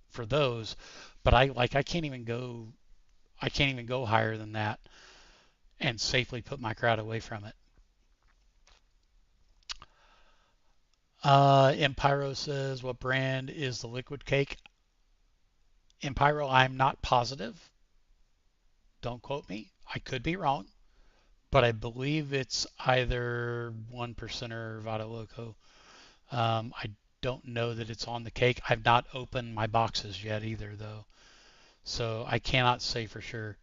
for those, but I can't even go higher than that and safely put my crowd away from it. Pyro says, what brand is the liquid cake? Pyro, I'm not positive. Don't quote me. I could be wrong, but I believe it's either 1% or Vado Loco. I don't know that it's on the cake. I've not opened my boxes yet either, though, so I cannot say for sure.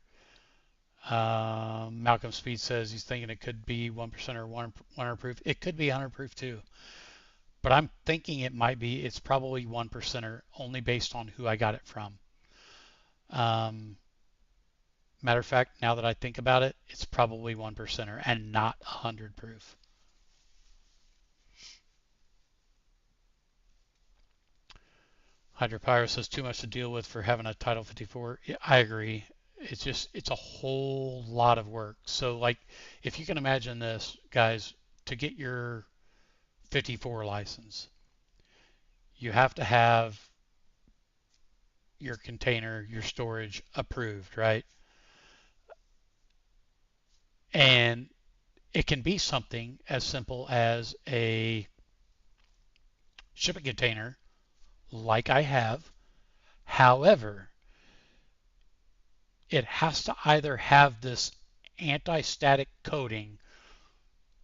Malcolm Speed says he's thinking it could be 1% or 100 proof. It could be 100 proof too, but I'm thinking it's probably 1%er, only based on who I got it from. Matter of fact, now that I think about it, it's probably 1%er and not 100 proof. Hydropyro says too much to deal with for having a Title 54. Yeah, I agree. It's a whole lot of work. So like, if you can imagine this, guys, to get your 54 license, you have to have your container, your storage approved, right? And it can be something as simple as a shipping container like I have. However, it has to either have this anti-static coating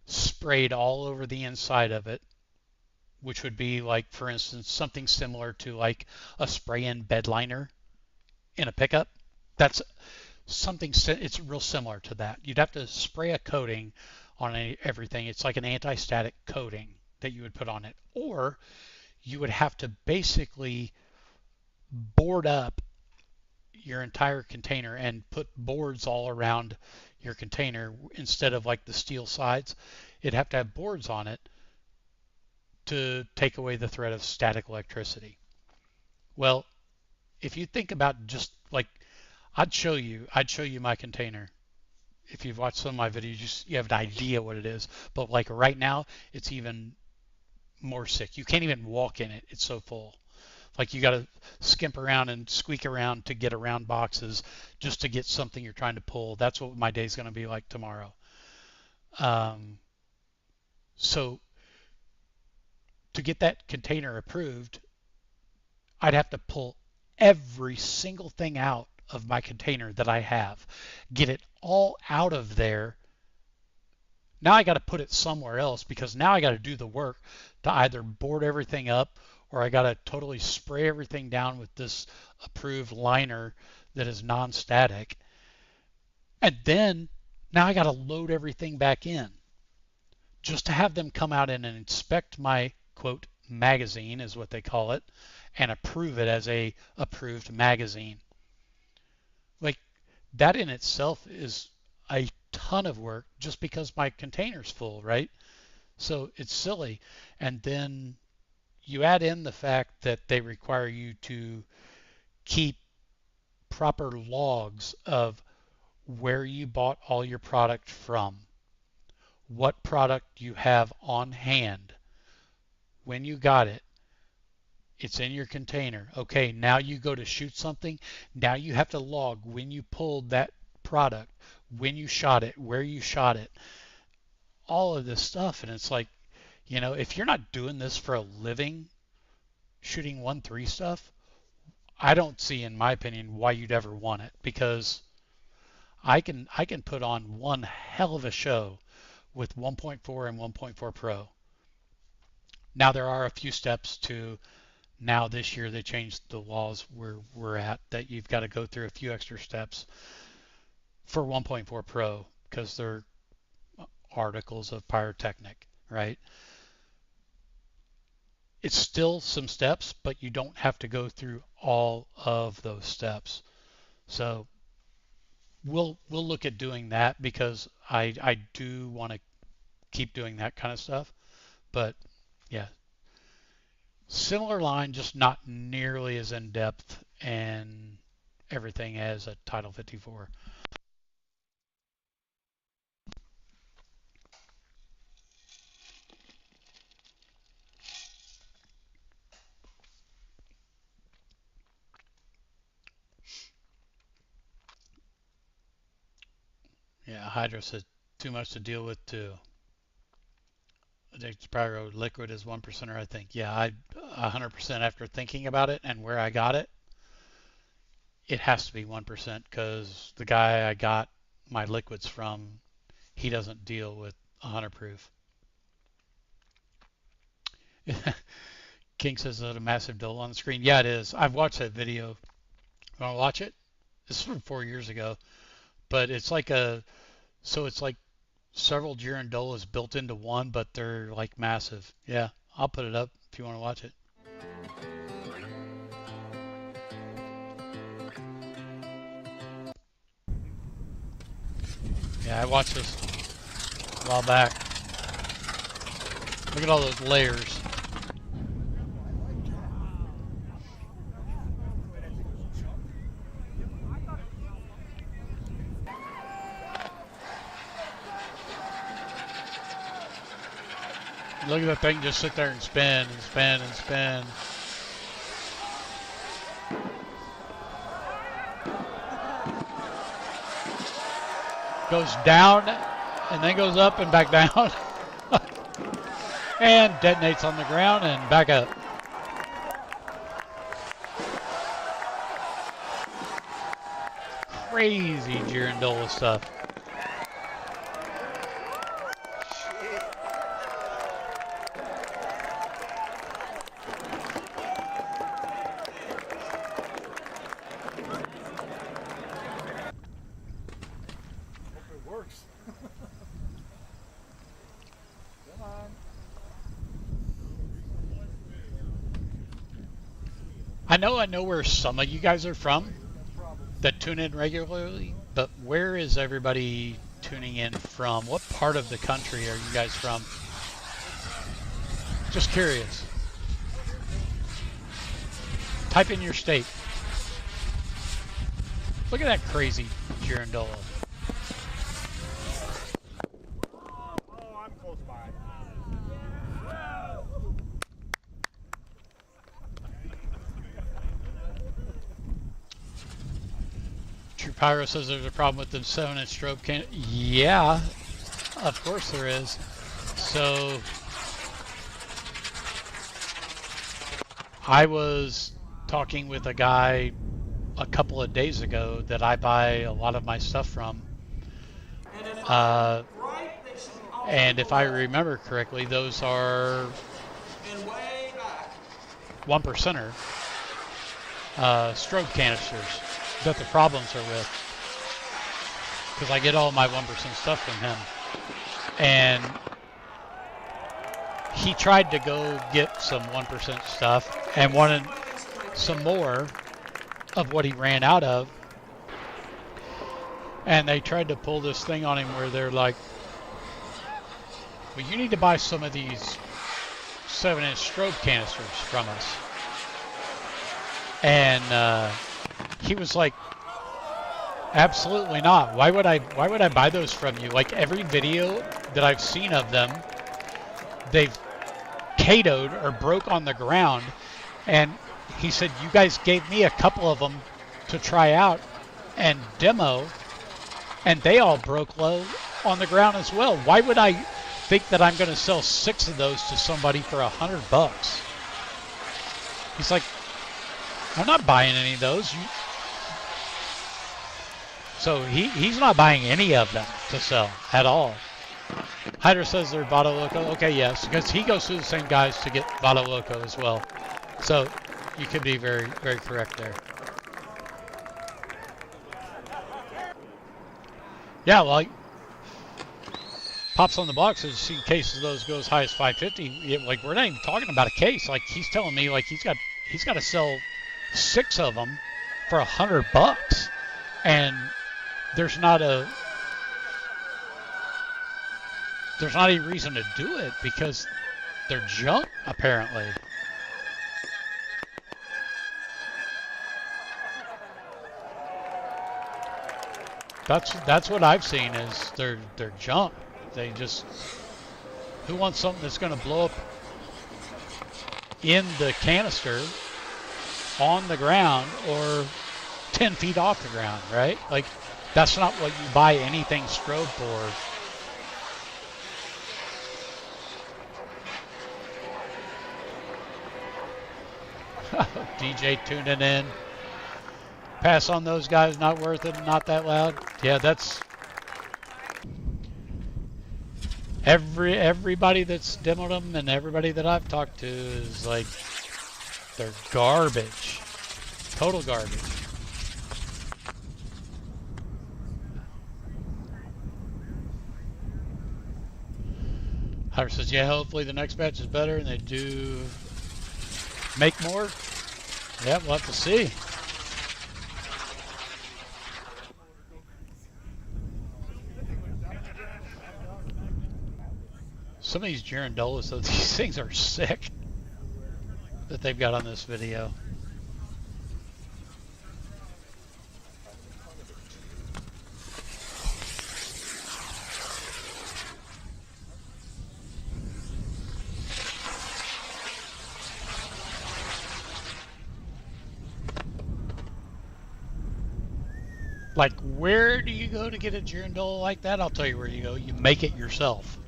sprayed all over the inside of it, which would be like, for instance, something similar to like a spray-in bed liner in a pickup. That's something, it's real similar to that. You'd have to spray a coating on everything. It's like an anti-static coating that you would put on it. Or you would have to basically board up your entire container and put boards all around your container instead of like the steel sides. It'd have to have boards on it to take away the threat of static electricity. Well, if you think about just like, I'd show you my container. If you've watched some of my videos, you have an idea what it is. But like right now, it's even more sick. You can't even walk in it. It's so full. Like you got to skimp around and squeak around to get around boxes just to get something you're trying to pull. That's what my day's going to be like tomorrow. So to get that container approved, I'd have to pull every single thing out of my container that I have, get it all out of there. Now I got to put it somewhere else because now I got to do the work to either board everything up or I got to totally spray everything down with this approved liner that is non-static. And then now I got to load everything back in just to have them come out and inspect my quote magazine is what they call it and approve it as a approved magazine. Like that in itself is a ton of work just because my container's full, right? So it's silly. And then you add in the fact that they require you to keep proper logs of where you bought all your product from, what product you have on hand, when you got it, it's in your container. Okay, now you go to shoot something. Now you have to log when you pulled that product, when you shot it, where you shot it, all of this stuff. And it's like, you know, if you're not doing this for a living, shooting 1.3 stuff, I don't see, in my opinion, why you'd ever want it, because I can put on one hell of a show with 1.4 and 1.4 Pro. Now there are a few steps to. Now this year they changed the laws where we're at that you've got to go through a few extra steps for 1.4 Pro because they're articles of pyrotechnic, right? It's still some steps, but you don't have to go through all of those steps. So we'll look at doing that because I do want to keep doing that kind of stuff. But yeah. Similar line, just not nearly as in depth and everything as a Title 54. Yeah, Hydro said too much to deal with too. The Pyro liquid is 1%er, I think. Yeah, I 100% after thinking about it and where I got it, it has to be 1% because the guy I got my liquids from, he doesn't deal with 100 proof. King says there's a massive dole on the screen. Yeah, it is. I've watched that video. You want to watch it? This is from 4 years ago, but it's like it's like several girandolas built into one, but they're like massive. Yeah, I'll put it up if you want to watch it. Yeah, I watched this a while back. Look at all those layers. Look at that thing just sit there and spin and spin and spin. Goes down and then goes up and back down. And detonates on the ground and back up. Crazy girandola stuff. I know where some of you guys are from that tune in regularly, but where is everybody tuning in from? What part of the country are you guys from? Just curious. Type in your state. Look at that crazy girandola. Oh, I'm close by. True Pyro says there's a problem with the 7-inch strobe can. Yeah, of course there is. So I was talking with a guy a couple of days ago that I buy a lot of my stuff from. And if I remember correctly, those are 1%er strobe canisters that the problems are with. Because I get all my 1% stuff from him. And he tried to go get some 1% stuff and wanted some more of what he ran out of. And they tried to pull this thing on him where they're like, well, you need to buy some of these 7-inch strobe canisters from us. And he was like, absolutely not. Why would I buy those from you? Like every video that I've seen of them, they've KO'd or broke on the ground. And he said, you guys gave me a couple of them to try out and demo, and they all broke low on the ground as well. Why would I think that I'm going to sell 6 of those to somebody for $100? He's like, I'm not buying any of those. So he's not buying any of them to sell at all. Hyder says they're Vado Loco. Okay, yes, because he goes through the same guys to get Vado Loco as well. So you could be very, very correct there. Yeah, like Pops on the Box has seen cases of those go as high as 550. Like we're not even talking about a case. Like he's telling me like he's got to sell 6 of them for $100, and there's not any reason to do it because they're junk apparently. That's what I've seen is they're junk. They just, who wants something that's going to blow up in the canister on the ground or 10 feet off the ground, right? Like that's not what you buy anything strobe for. DJ tuning in. Pass on those guys, not worth it, not that loud. Yeah, that's everybody that's demoed them and everybody that I've talked to is like they're garbage. Total garbage. Hunter says, yeah, hopefully the next batch is better and they do make more. Yeah, we'll have to see. Some of these girandolas, though, these things are sick that they've got on this video. Like, where do you go to get a girandola like that? I'll tell you where you go. You make it yourself.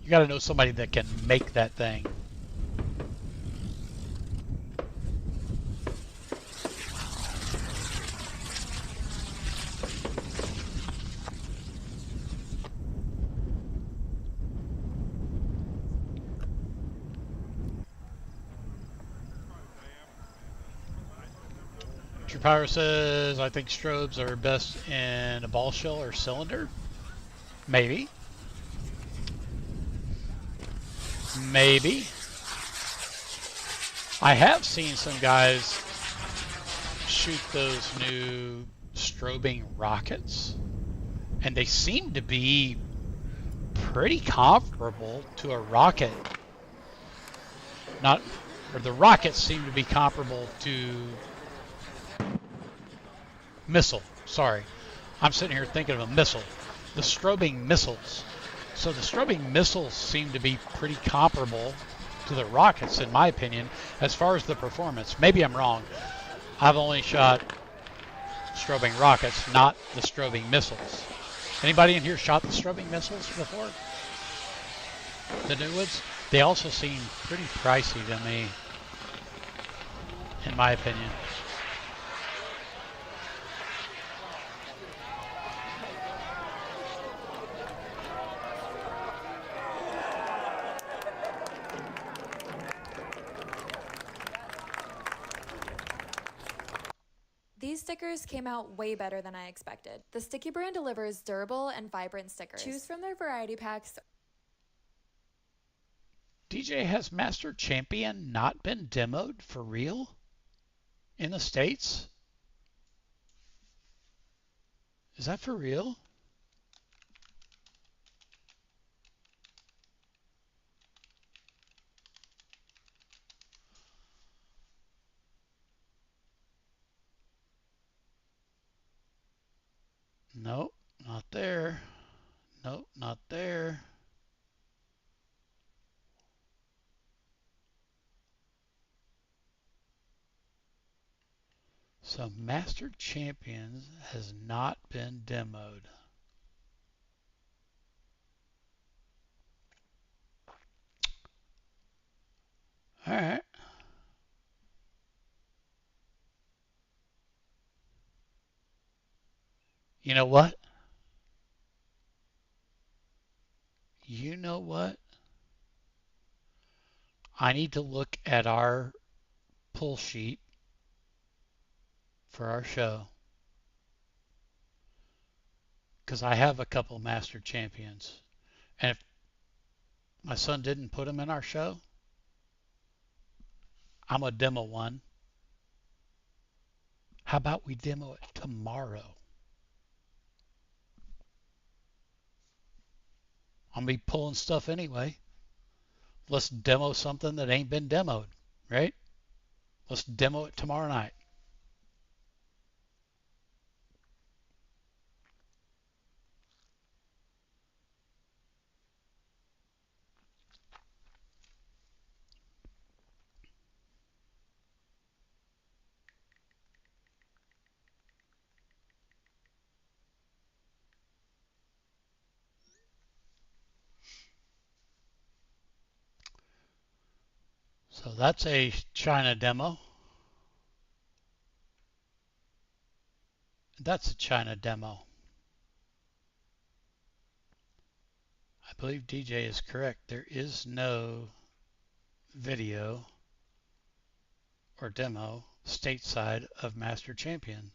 You got to know somebody that can make that thing. Pyro says, I think strobes are best in a ball shell or cylinder. Maybe. Maybe. I have seen some guys shoot those new strobing rockets, and they seem to be pretty comparable to a rocket not, or the rockets seem to be comparable to missile. Sorry, I'm sitting here thinking of a missile. The strobing missiles. So the strobing missiles seem to be pretty comparable to the rockets, in my opinion, as far as the performance. Maybe I'm wrong. I've only shot strobing rockets, not the strobing missiles. Anybody in here shot the strobing missiles before? The new ones? They also seem pretty pricey to me, in my opinion. These stickers came out way better than I expected. The Sticky brand delivers durable and vibrant stickers. Choose from their variety packs. DJ, has Master Champion not been demoed for real in the States? Is that for real? Nope, not there. Nope, not there. So Master Champions has not been demoed. All right. You know what? You know what? I need to look at our pull sheet for our show, because I have a couple Master Champions. And if my son didn't put them in our show, I'm going to demo one. How about we demo it tomorrow? I'm going to be pulling stuff anyway. Let's demo something that ain't been demoed, right? Let's demo it tomorrow night. So that's a China demo. That's a China demo. I believe DJ is correct. There is no video or demo stateside of Master Champion.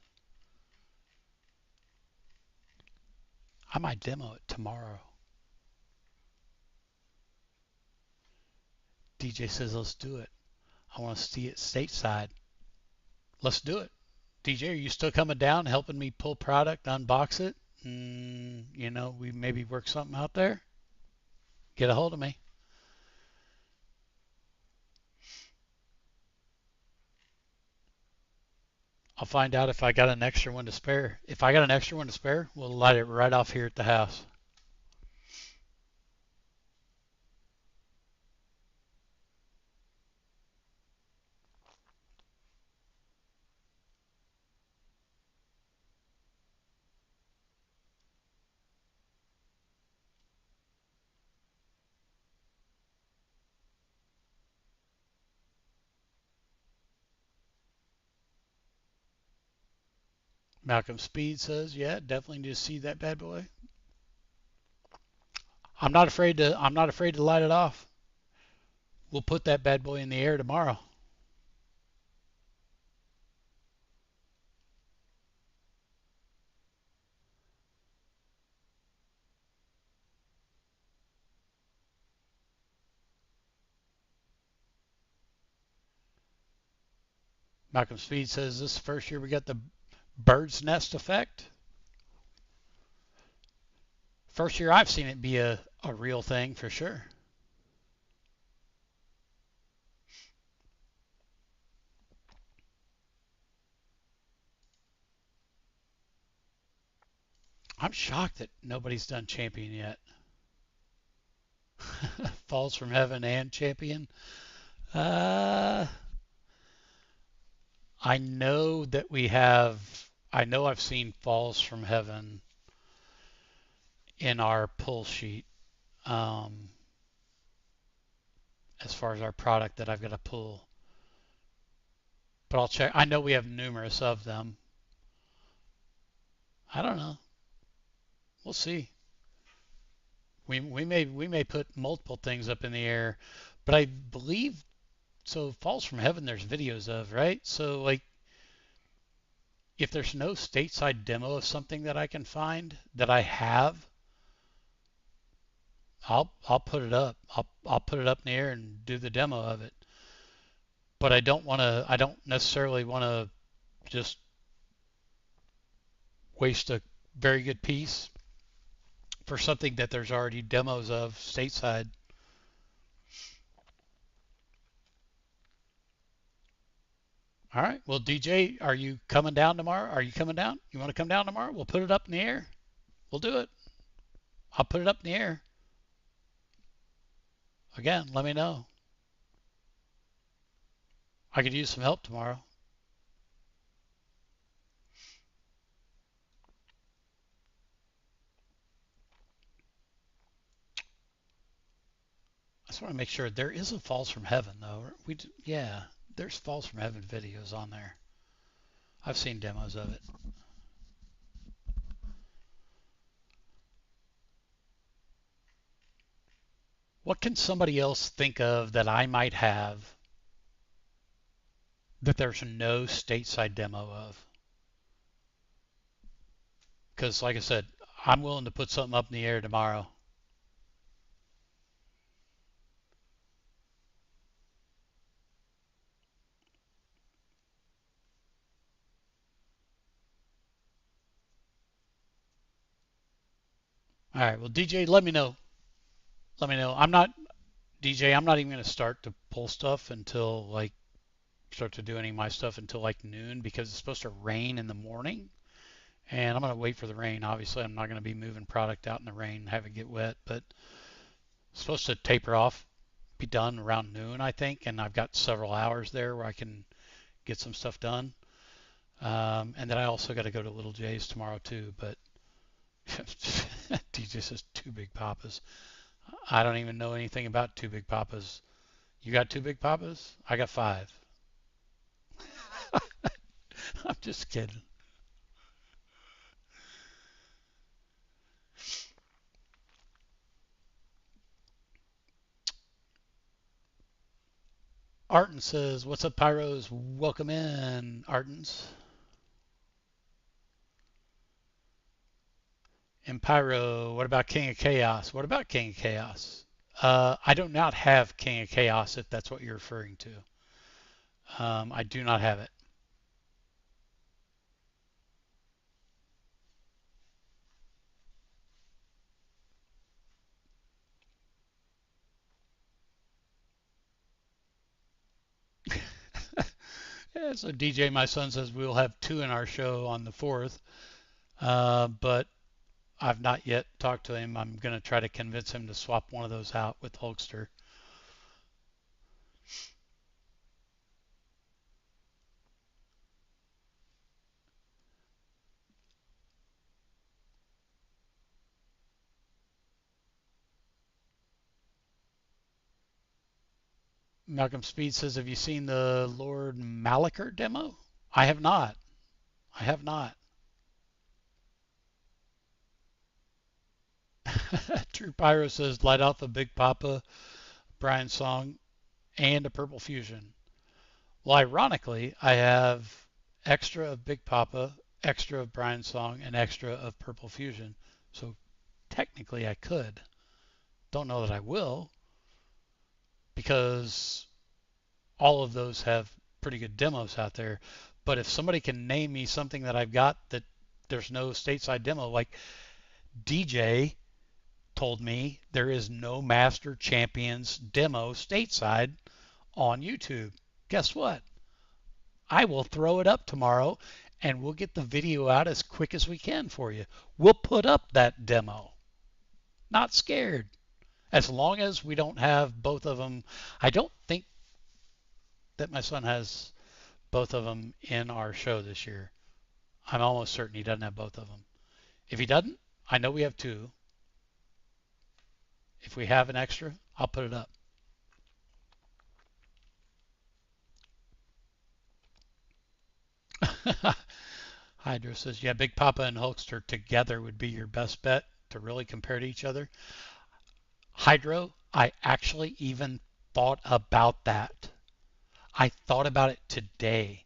I might demo it tomorrow. DJ says let's do it. I want to see it stateside. Let's do it. DJ, are you still coming down helping me pull product, unbox it? You know, we maybe work something out there? Get a hold of me. I'll find out if I got an extra one to spare. If I got an extra one to spare, we'll light it right off here at the house. Malcolm Speed says, yeah, definitely need to see that bad boy. I'm not afraid to light it off. We'll put that bad boy in the air tomorrow. Malcolm Speed says this is the first year we got the bird's nest effect. First year I've seen it be a real thing for sure. I'm shocked that nobody's done champion yet. Falls from Heaven and champion. Uh, I know that we have. I know I've seen Falls from Heaven in our pull sheet. Um, as far as our product that I've got to pull. But I'll check. I know we have numerous of them. I don't know. We'll see. We may put multiple things up in the air, but I believe so. Falls from Heaven, there's videos of, right? So like, if there's no stateside demo of something that I can find that I have, I'll put it up. I'll put it up in the air and do the demo of it. But I don't necessarily want to just waste a very good piece for something that there's already demos of stateside. All right. Well, DJ, are you coming down tomorrow? Are you coming down? You want to come down tomorrow? We'll put it up in the air. We'll do it. I'll put it up in the air. Again, let me know. I could use some help tomorrow. I just want to make sure there is a Falls from Heaven though. Yeah, there's Falls from Heaven videos on there. I've seen demos of it. What can somebody else think of that I might have that there's no stateside demo of? Because like I said, I'm willing to put something up in the air tomorrow. All right, well, DJ, let me know. Let me know. DJ, I'm not even going to start to pull stuff until like start to do any of my stuff until like noon because it's supposed to rain in the morning. And I'm going to wait for the rain. Obviously, I'm not going to be moving product out in the rain and have it get wet, but it's supposed to taper off, be done around noon, I think. And I've got several hours there where I can get some stuff done. And then I also got to go to Little J's tomorrow too, but DJ says 2 Big Poppas. I don't even know anything about 2 Big Poppas. You got 2 Big Poppas? I got 5. I'm just kidding. Arton says, what's up, Pyros? Welcome in, Artons. And Pyro, what about King of Chaos? What about King of Chaos? I do not have King of Chaos, if that's what you're referring to. I do not have it. Yeah, so DJ, my son, says we'll have 2 in our show on the 4th, but I've not yet talked to him. I'm going to try to convince him to swap one of those out with Hulkster. Malcolm Speed says, have you seen the Lord Malachar demo? I have not. I have not. True Pyro says, light off a Big Poppa, Brian song, and a Purple Fusion. Well, ironically, I have extra of Big Poppa, extra of Brian's song, and extra of Purple Fusion. So technically I could. Don't know that I will, because all of those have pretty good demos out there. But if somebody can name me something that I've got that there's no stateside demo, like DJ told me there is no Master Champions demo stateside on YouTube. Guess what? I will throw it up tomorrow and we'll get the video out as quick as we can for you. We'll put up that demo. Not scared. As long as we don't have both of them. I don't think that my son has both of them in our show this year. I'm almost certain he doesn't have both of them. If he doesn't, I know we have two. If we have an extra, I'll put it up. Hydra says, yeah, Big Poppa and Hulkster together would be your best bet to really compare to each other. Hydro, I actually even thought about that. I thought about it today.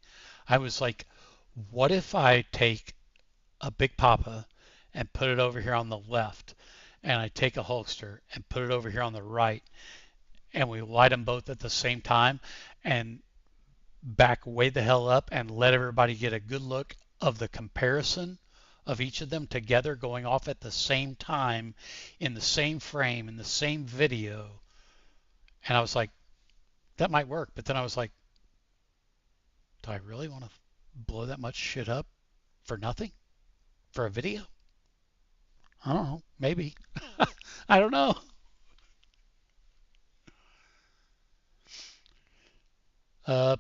I was like, what if I take a Big Poppa and put it over here on the left, and I take a Hulkster and put it over here on the right, and we light them both at the same time and back way the hell up and let everybody get a good look of the comparison of each of them together going off at the same time in the same frame in the same video. And I was like, that might work. But then I was like, do I really want to blow that much shit up for nothing? For a video? I don't know. Maybe. I don't know.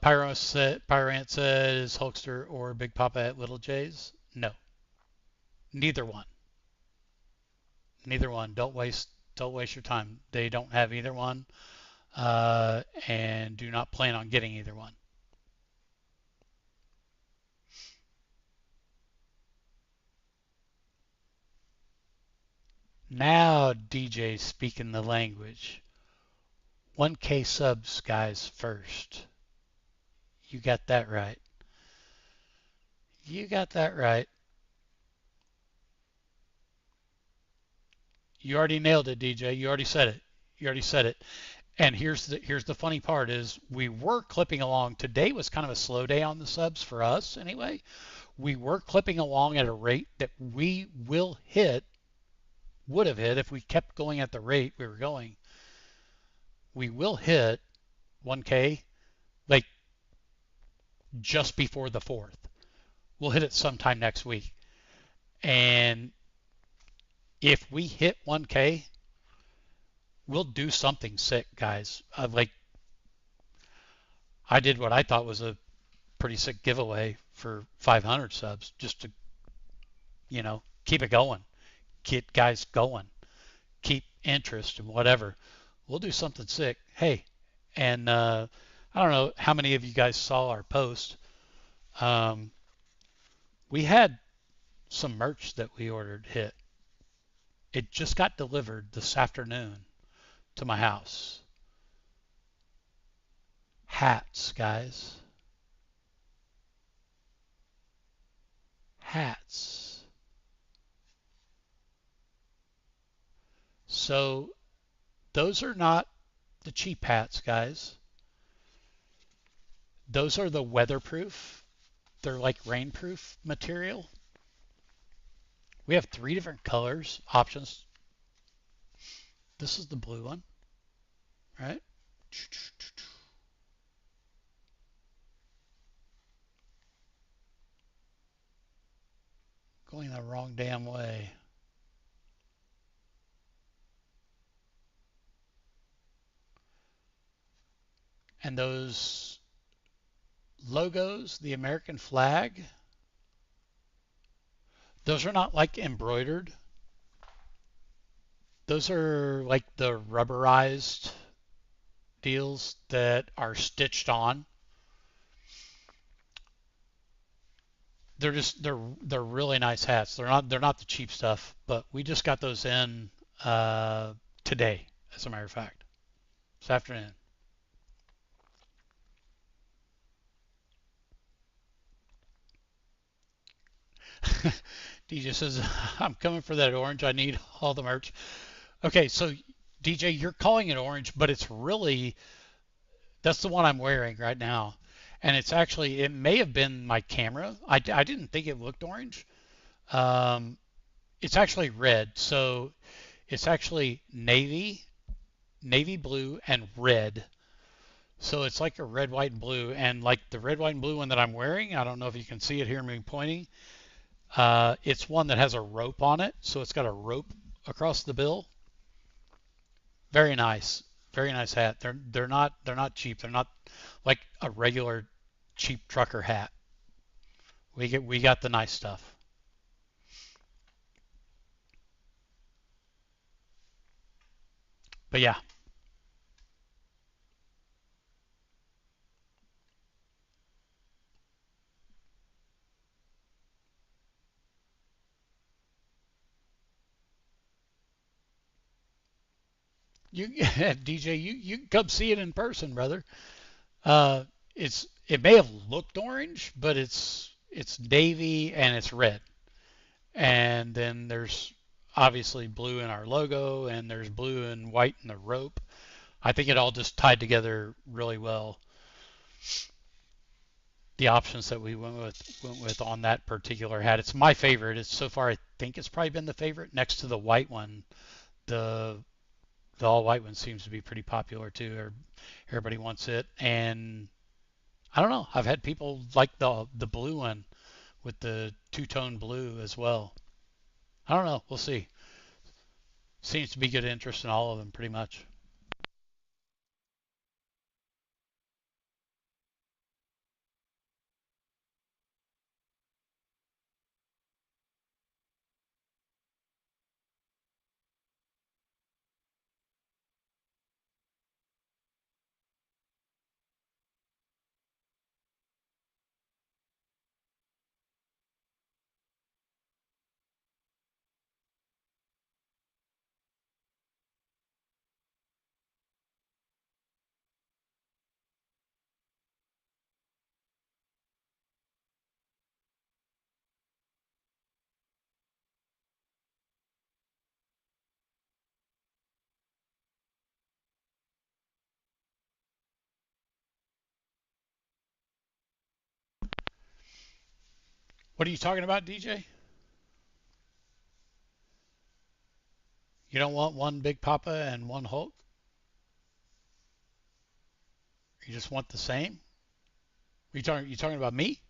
Pyro Ant says Hulkster or Big Poppa at Little J's. No. Neither one. Neither one. Don't waste your time. They don't have either one, and do not plan on getting either one. Now DJ speaking the language. 1K subs, guys, first. You got that right. You got that right. You already nailed it, DJ. You already said it. You already said it. And here's the funny part is we were clipping along. Today was kind of a slow day on the subs for us anyway. We were clipping along at a rate that we would have hit if we kept going at the rate we were going. We will hit 1K like just before the 4th. We'll hit it sometime next week. And if we hit 1K, we'll do something sick, guys. I did what I thought was a pretty sick giveaway for 500 subs just to, keep it going, get guys going, keep interest and whatever. We'll do something sick. Hey, and I don't know how many of you guys saw our post. We had some merch that we ordered hit. It just got delivered this afternoon to my house. Hats, guys. Hats. So those are not the cheap hats, guys. Those are the weatherproof. They're like rainproof material. We have 3 different colors, options. This is the blue one, right? Going the wrong damn way. And those logos, the American flag, those are not like embroidered. Those are like the rubberized deals that are stitched on. They're really nice hats. They're not the cheap stuff, but we just got those in today, as a matter of fact, this afternoon. DJ says, I'm coming for that orange. I need all the merch. Okay, so DJ, you're calling it orange, but it's really, that's the one I'm wearing right now. And it's actually, it may have been my camera. I didn't think it looked orange. It's actually red. So it's actually navy blue, and red. So it's like a red, white, and blue, and like the red, white, and blue one that I'm wearing. I don't know if you can see it here, me pointing. It's one that has a rope on it, so it's got a rope across the bill. Very nice, very nice hat. They're not cheap. They're not like a regular cheap trucker hat. We got the nice stuff. But yeah, you DJ, you can come see it in person, brother. Uh, it may have looked orange, but it's navy and it's red. And then there's obviously blue in our logo, and there's blue and white in the rope. I think it all just tied together really well. The options that we went with on that particular hat. It's my favorite. It's so far I think it's probably been the favorite next to the white one. The the all white one seems to be pretty popular too. Everybody wants it, and I don't know. I've had people like the blue one with the two-tone blue as well. I don't know. We'll see. Seems to be good interest in all of them, pretty much. What are you talking about, DJ? You don't want one Big Papa and one Hulk? You just want the same? You talking about me?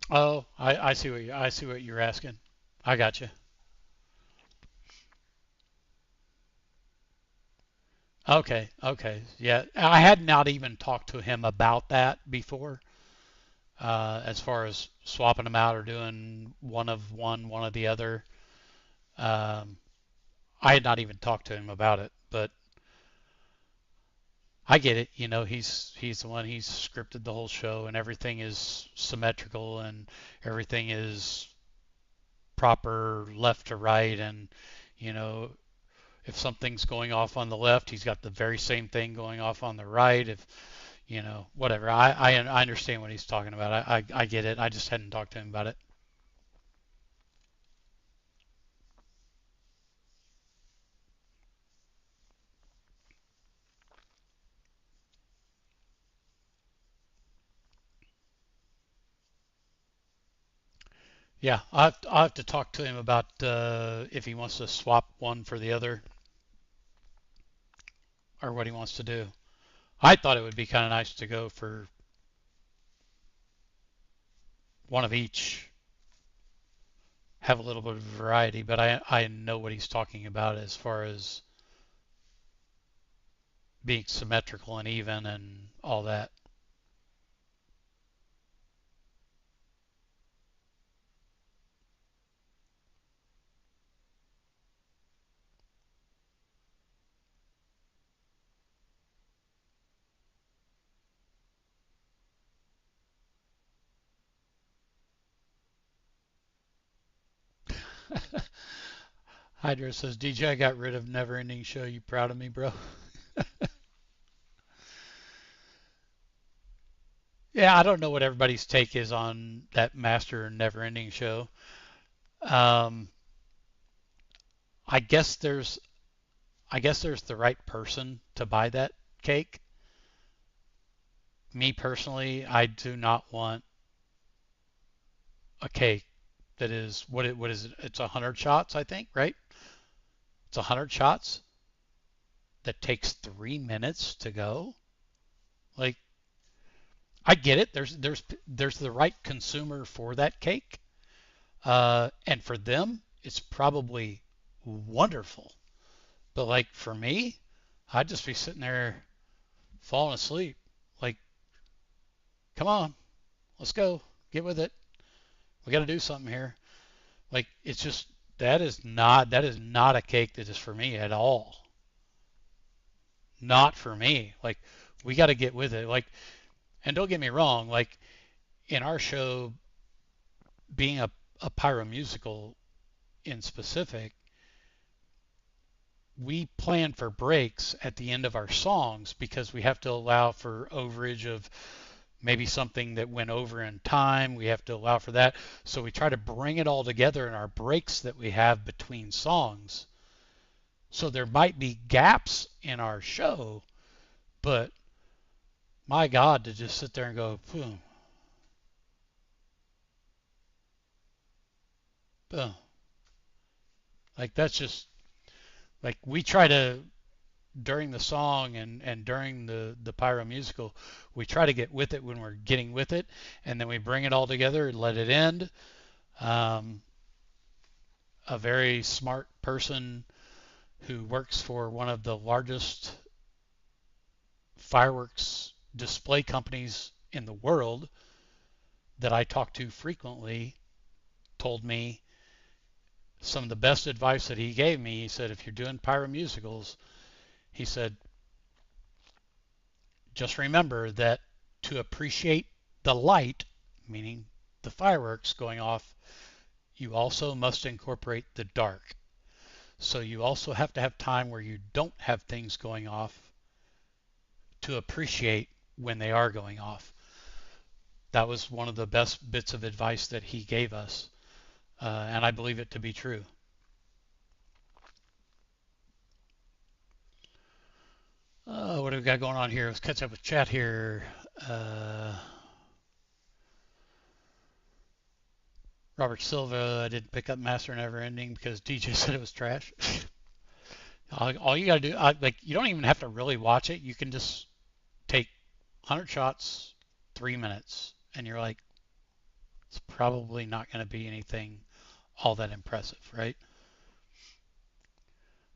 Oh, I see what you're asking. I got you. Okay, okay. Yeah, I had not even talked to him about that before, as far as swapping them out or doing one of one of the other. Um, I had not even talked to him about it, but I get it. He's the one. He's scripted the whole show, and everything is symmetrical, and everything is proper left to right, and you know if something's going off on the left, he's got the very same thing going off on the right. If whatever. I understand what he's talking about. I get it. I just hadn't talked to him about it. Yeah, I'll have to talk to him about if he wants to swap one for the other or what he wants to do. I thought it would be kind of nice to go for one of each, have a little bit of variety, but I know what he's talking about as far as being symmetrical and even and all that. Hydra says, DJ, I got rid of Never Ending Show. You proud of me, bro? Yeah, I don't know what everybody's take is on that Master Never Ending Show. Um, I guess there's the right person to buy that cake. Me personally, I do not want a cake that is what is it? It's 100 shots, I think, right? It's 100 shots that takes 3 minutes to go. Like, I get it. There's the right consumer for that cake, and for them, it's probably wonderful. But like for me, I'd just be sitting there falling asleep. Like, come on, let's go, get with it. We got to do something here. Like, it's just that is not a cake that is for me at all. Not for me. Like, we got to get with it. Like, and don't get me wrong. Like in our show, being a pyro musical in specific, we plan for breaks at the end of our songs because we have to allow for overage of maybe something that went over in time. We have to allow for that. So we try to bring it all together in our breaks that we have between songs. So there might be gaps in our show, but my God, to just sit there and go, boom, boom. Like that's just like we try to during the song and during the pyro musical, we try to get with it when we're getting with it, and then we bring it all together and let it end. Um, a very smart person who works for one of the largest fireworks display companies in the world that I talk to frequently told me some of the best advice that he gave me. He said, if you're doing pyro musicals, he said, just remember that to appreciate the light, meaning the fireworks going off, you also must incorporate the dark. So you also have to have time where you don't have things going off to appreciate when they are going off. That was one of the best bits of advice that he gave us, and I believe it to be true. What do we got going on here? Let's catch up with chat here. Robert Silva, I didn't pick up Master Never Ending because DJ said it was trash. All you got to do, like, you don't even have to really watch it. You can just take 100 shots, 3 minutes, and you're like, it's probably not going to be anything all that impressive, right?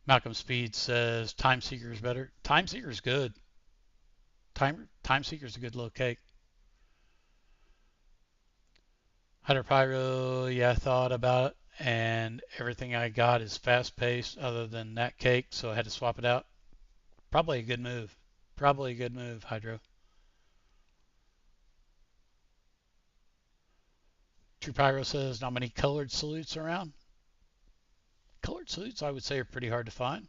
Malcolm Speed says Time Seeker is better. Time Seeker is good. Time Seeker is a good little cake. Hyder Pyro, yeah, I thought about it, and everything I got is fast paced other than that cake, so I had to swap it out. Probably a good move. Probably a good move, Hydro. True Pyro says not many colored salutes around. Colored salutes, I would say, are pretty hard to find.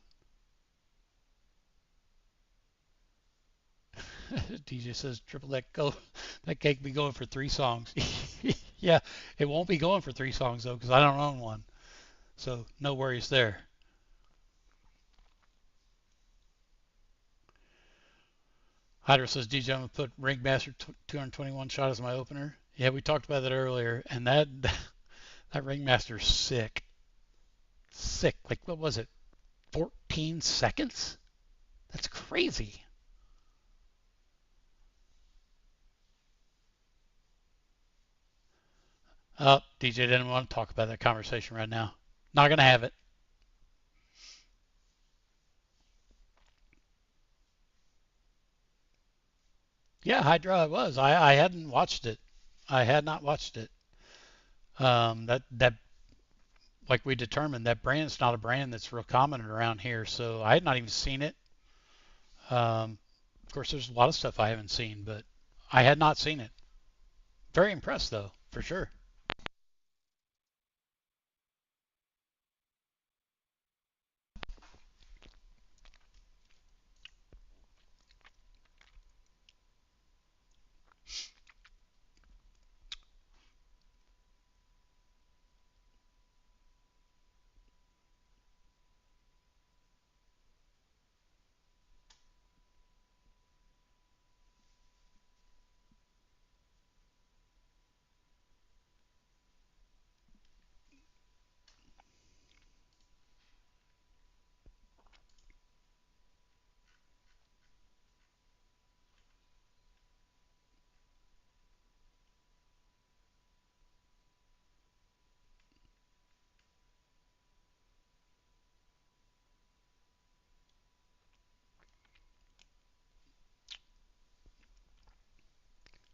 DJ says triple that cake be going for 3 songs. Yeah, it won't be going for 3 songs though, because I don't own one. So no worries there. Hydra says DJ, I'm gonna put Ringmaster 221 shot as my opener. Yeah, we talked about that earlier, and that Ringmaster's sick. Sick. Like what was it? 14 seconds? That's crazy. Oh, DJ didn't want to talk about that conversation right now. Not gonna have it. Yeah, Hydra it was. I hadn't watched it. I had not watched it. That like we determined that brand's not a brand that's real common around here, so I had not even seen it. Of course, there's a lot of stuff I haven't seen, but I had not seen it. Very impressed though, for sure.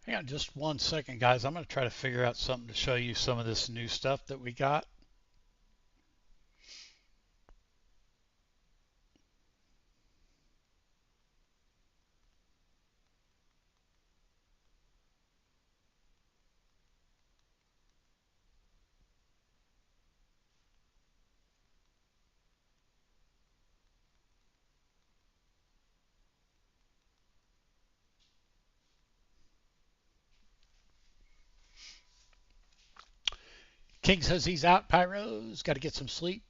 Hang on just 1 second, guys. I'm going to try to figure out something to show you some of this new stuff that we got. King says he's out, Pyros. Got to get some sleep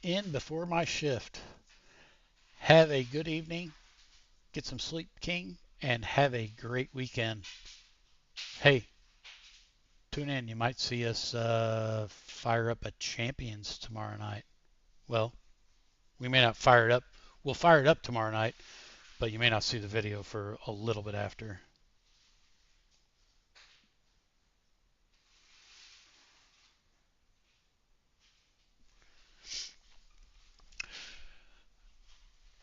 in before my shift. Have a good evening. Get some sleep, King, and have a great weekend. Hey, tune in. You might see us fire up a Champions tomorrow night. Well, we may not fire it up. We'll fire it up tomorrow night, but you may not see the video for a little bit after.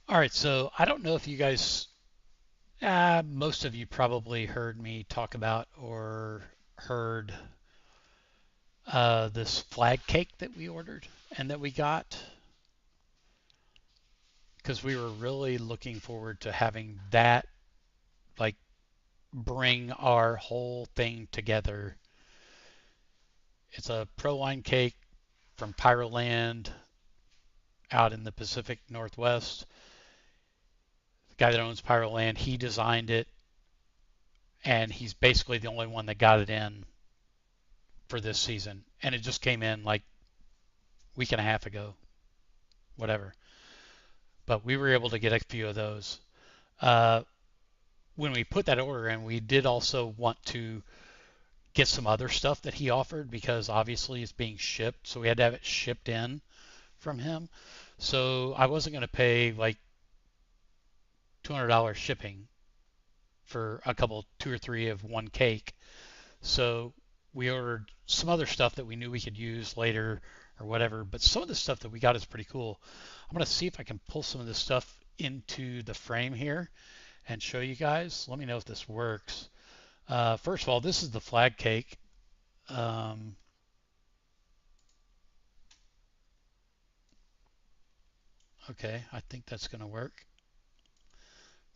All right, so I don't know if you guys, most of you probably heard me talk about or heard this flag cake that we ordered and that we got, because we were really looking forward to having that like bring our whole thing together. It's a pro wine cake from Pyroland out in the Pacific Northwest. The guy that owns Pyroland, he designed it, and he's basically the only one that got it in for this season. And it just came in like a week and a half ago, whatever. But we were able to get a few of those. When we put that order in, we did also want to get some other stuff that he offered, because obviously it's being shipped, so we had to have it shipped in from him. So I wasn't going to pay like $200 shipping for a couple, 2 or 3 of one cake. So we ordered some other stuff that we knew we could use later or whatever, but some of the stuff that we got is pretty cool. I'm going to see if I can pull some of this stuff into the frame here and show you guys. Let me know if this works. First of all, this is the flag cake. Okay, I think that's going to work.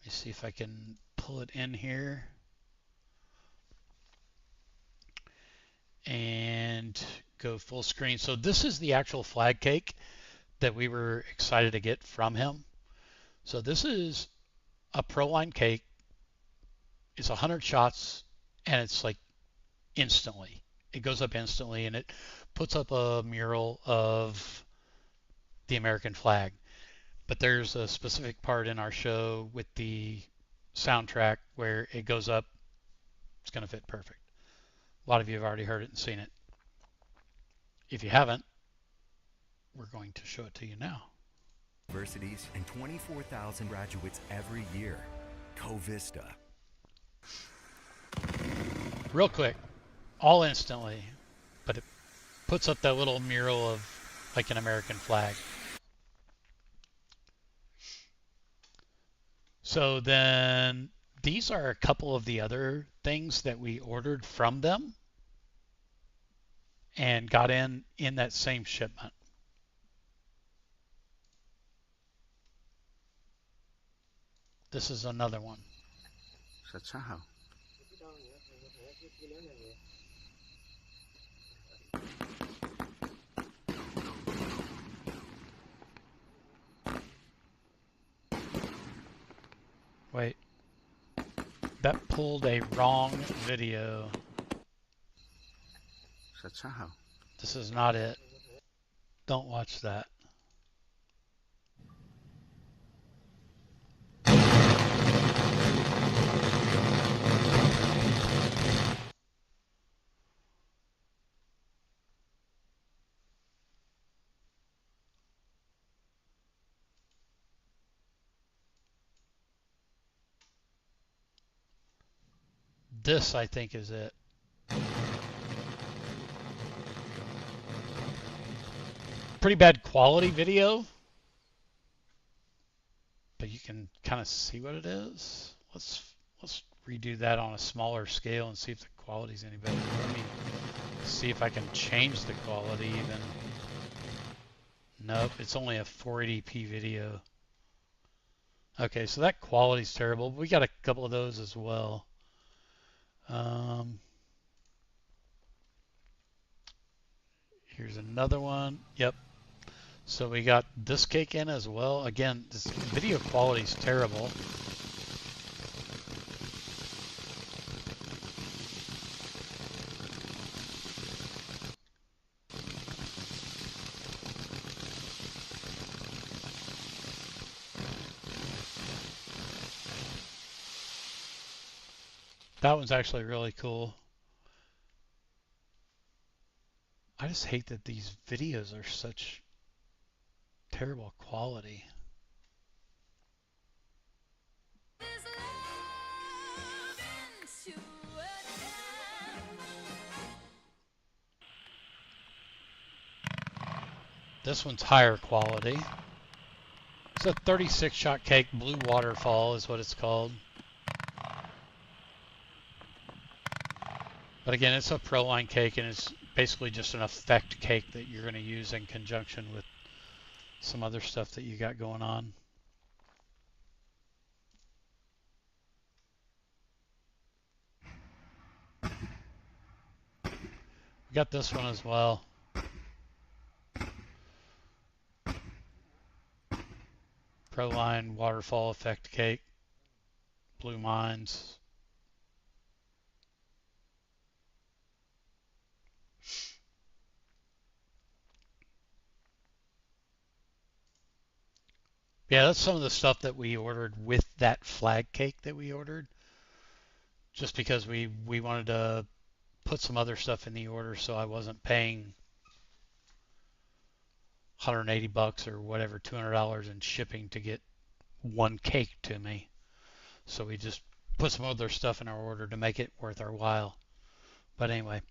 Let me see if I can pull it in here and go full screen. So this is the actual flag cake that we were excited to get from him. So this is a pro line cake. It's 100 shots, and it's like instantly. It goes up instantly, and it puts up a mural of the American flag. But there's a specific part in our show with the soundtrack where it goes up. It's going to fit perfect. A lot of you have already heard it and seen it. If you haven't, we're going to show it to you now. Universities and 24,000 graduates every year. Covista. Real quick, all instantly, but it puts up that little mural of like an American flag. So then these are a couple of the other things that we ordered from them and got in that same shipment. This is another one. Wait, that pulled a wrong video. This is not it. Don't watch that. This, I think, is it. Pretty bad quality video, but you can kind of see what it is. Let's redo that on a smaller scale and see if the quality's any better. Let me see if I can change the quality even. Nope, it's only a 480p video. Okay, so that quality's terrible. We got a couple of those as well. Here's another one. Yep. So we got this cake in as well. Again, this video quality is terrible. That one's actually really cool. I just hate that these videos are such terrible quality. This one's higher quality. It's a 36-shot cake. Blue Waterfall is what it's called. But again, it's a Proline cake, and it's basically just an effect cake that you're going to use in conjunction with some other stuff that you got going on. We got this one as well. Proline Waterfall effect cake. Blue Mines. Yeah, that's some of the stuff that we ordered with that flag cake that we ordered. Just because we wanted to put some other stuff in the order so I wasn't paying $180 or whatever, $200 in shipping to get one cake to me. So we just put some other stuff in our order to make it worth our while. But anyway.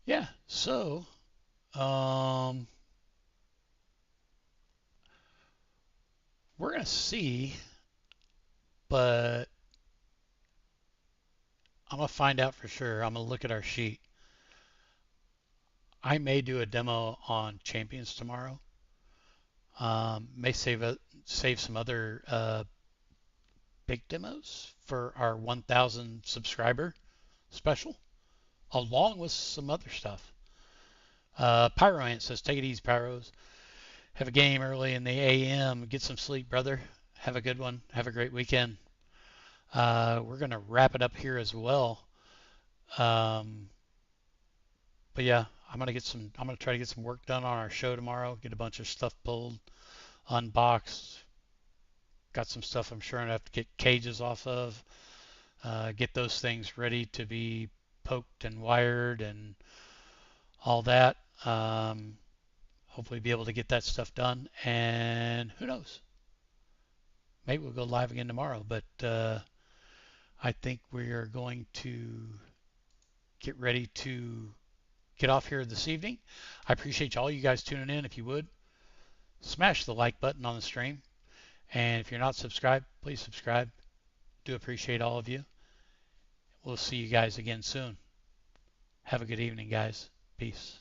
Yeah, so we're going to see, but I'm going to find out for sure. I'm going to look at our sheet. I may do a demo on Champions tomorrow. May save some other big demos for our 1,000 subscriber special, along with some other stuff. Pyro Ant says, take it easy, Pyros. Have a game early in the AM. Get some sleep, brother. Have a good one. Have a great weekend. We're going to wrap it up here as well. But yeah, I'm going to try to get some work done on our show tomorrow. Get a bunch of stuff pulled, unboxed. Got some stuff I'm sure I have to get cages off of. Get those things ready to be poked and wired and all that. Hopefully be able to get that stuff done, and who knows, maybe we'll go live again tomorrow, but I think we are going to get ready to get off here this evening. I appreciate all you guys tuning in. If you would, smash the like button on the stream, and if you're not subscribed, please subscribe. Do appreciate all of you. We'll see you guys again soon. Have a good evening, guys. Peace.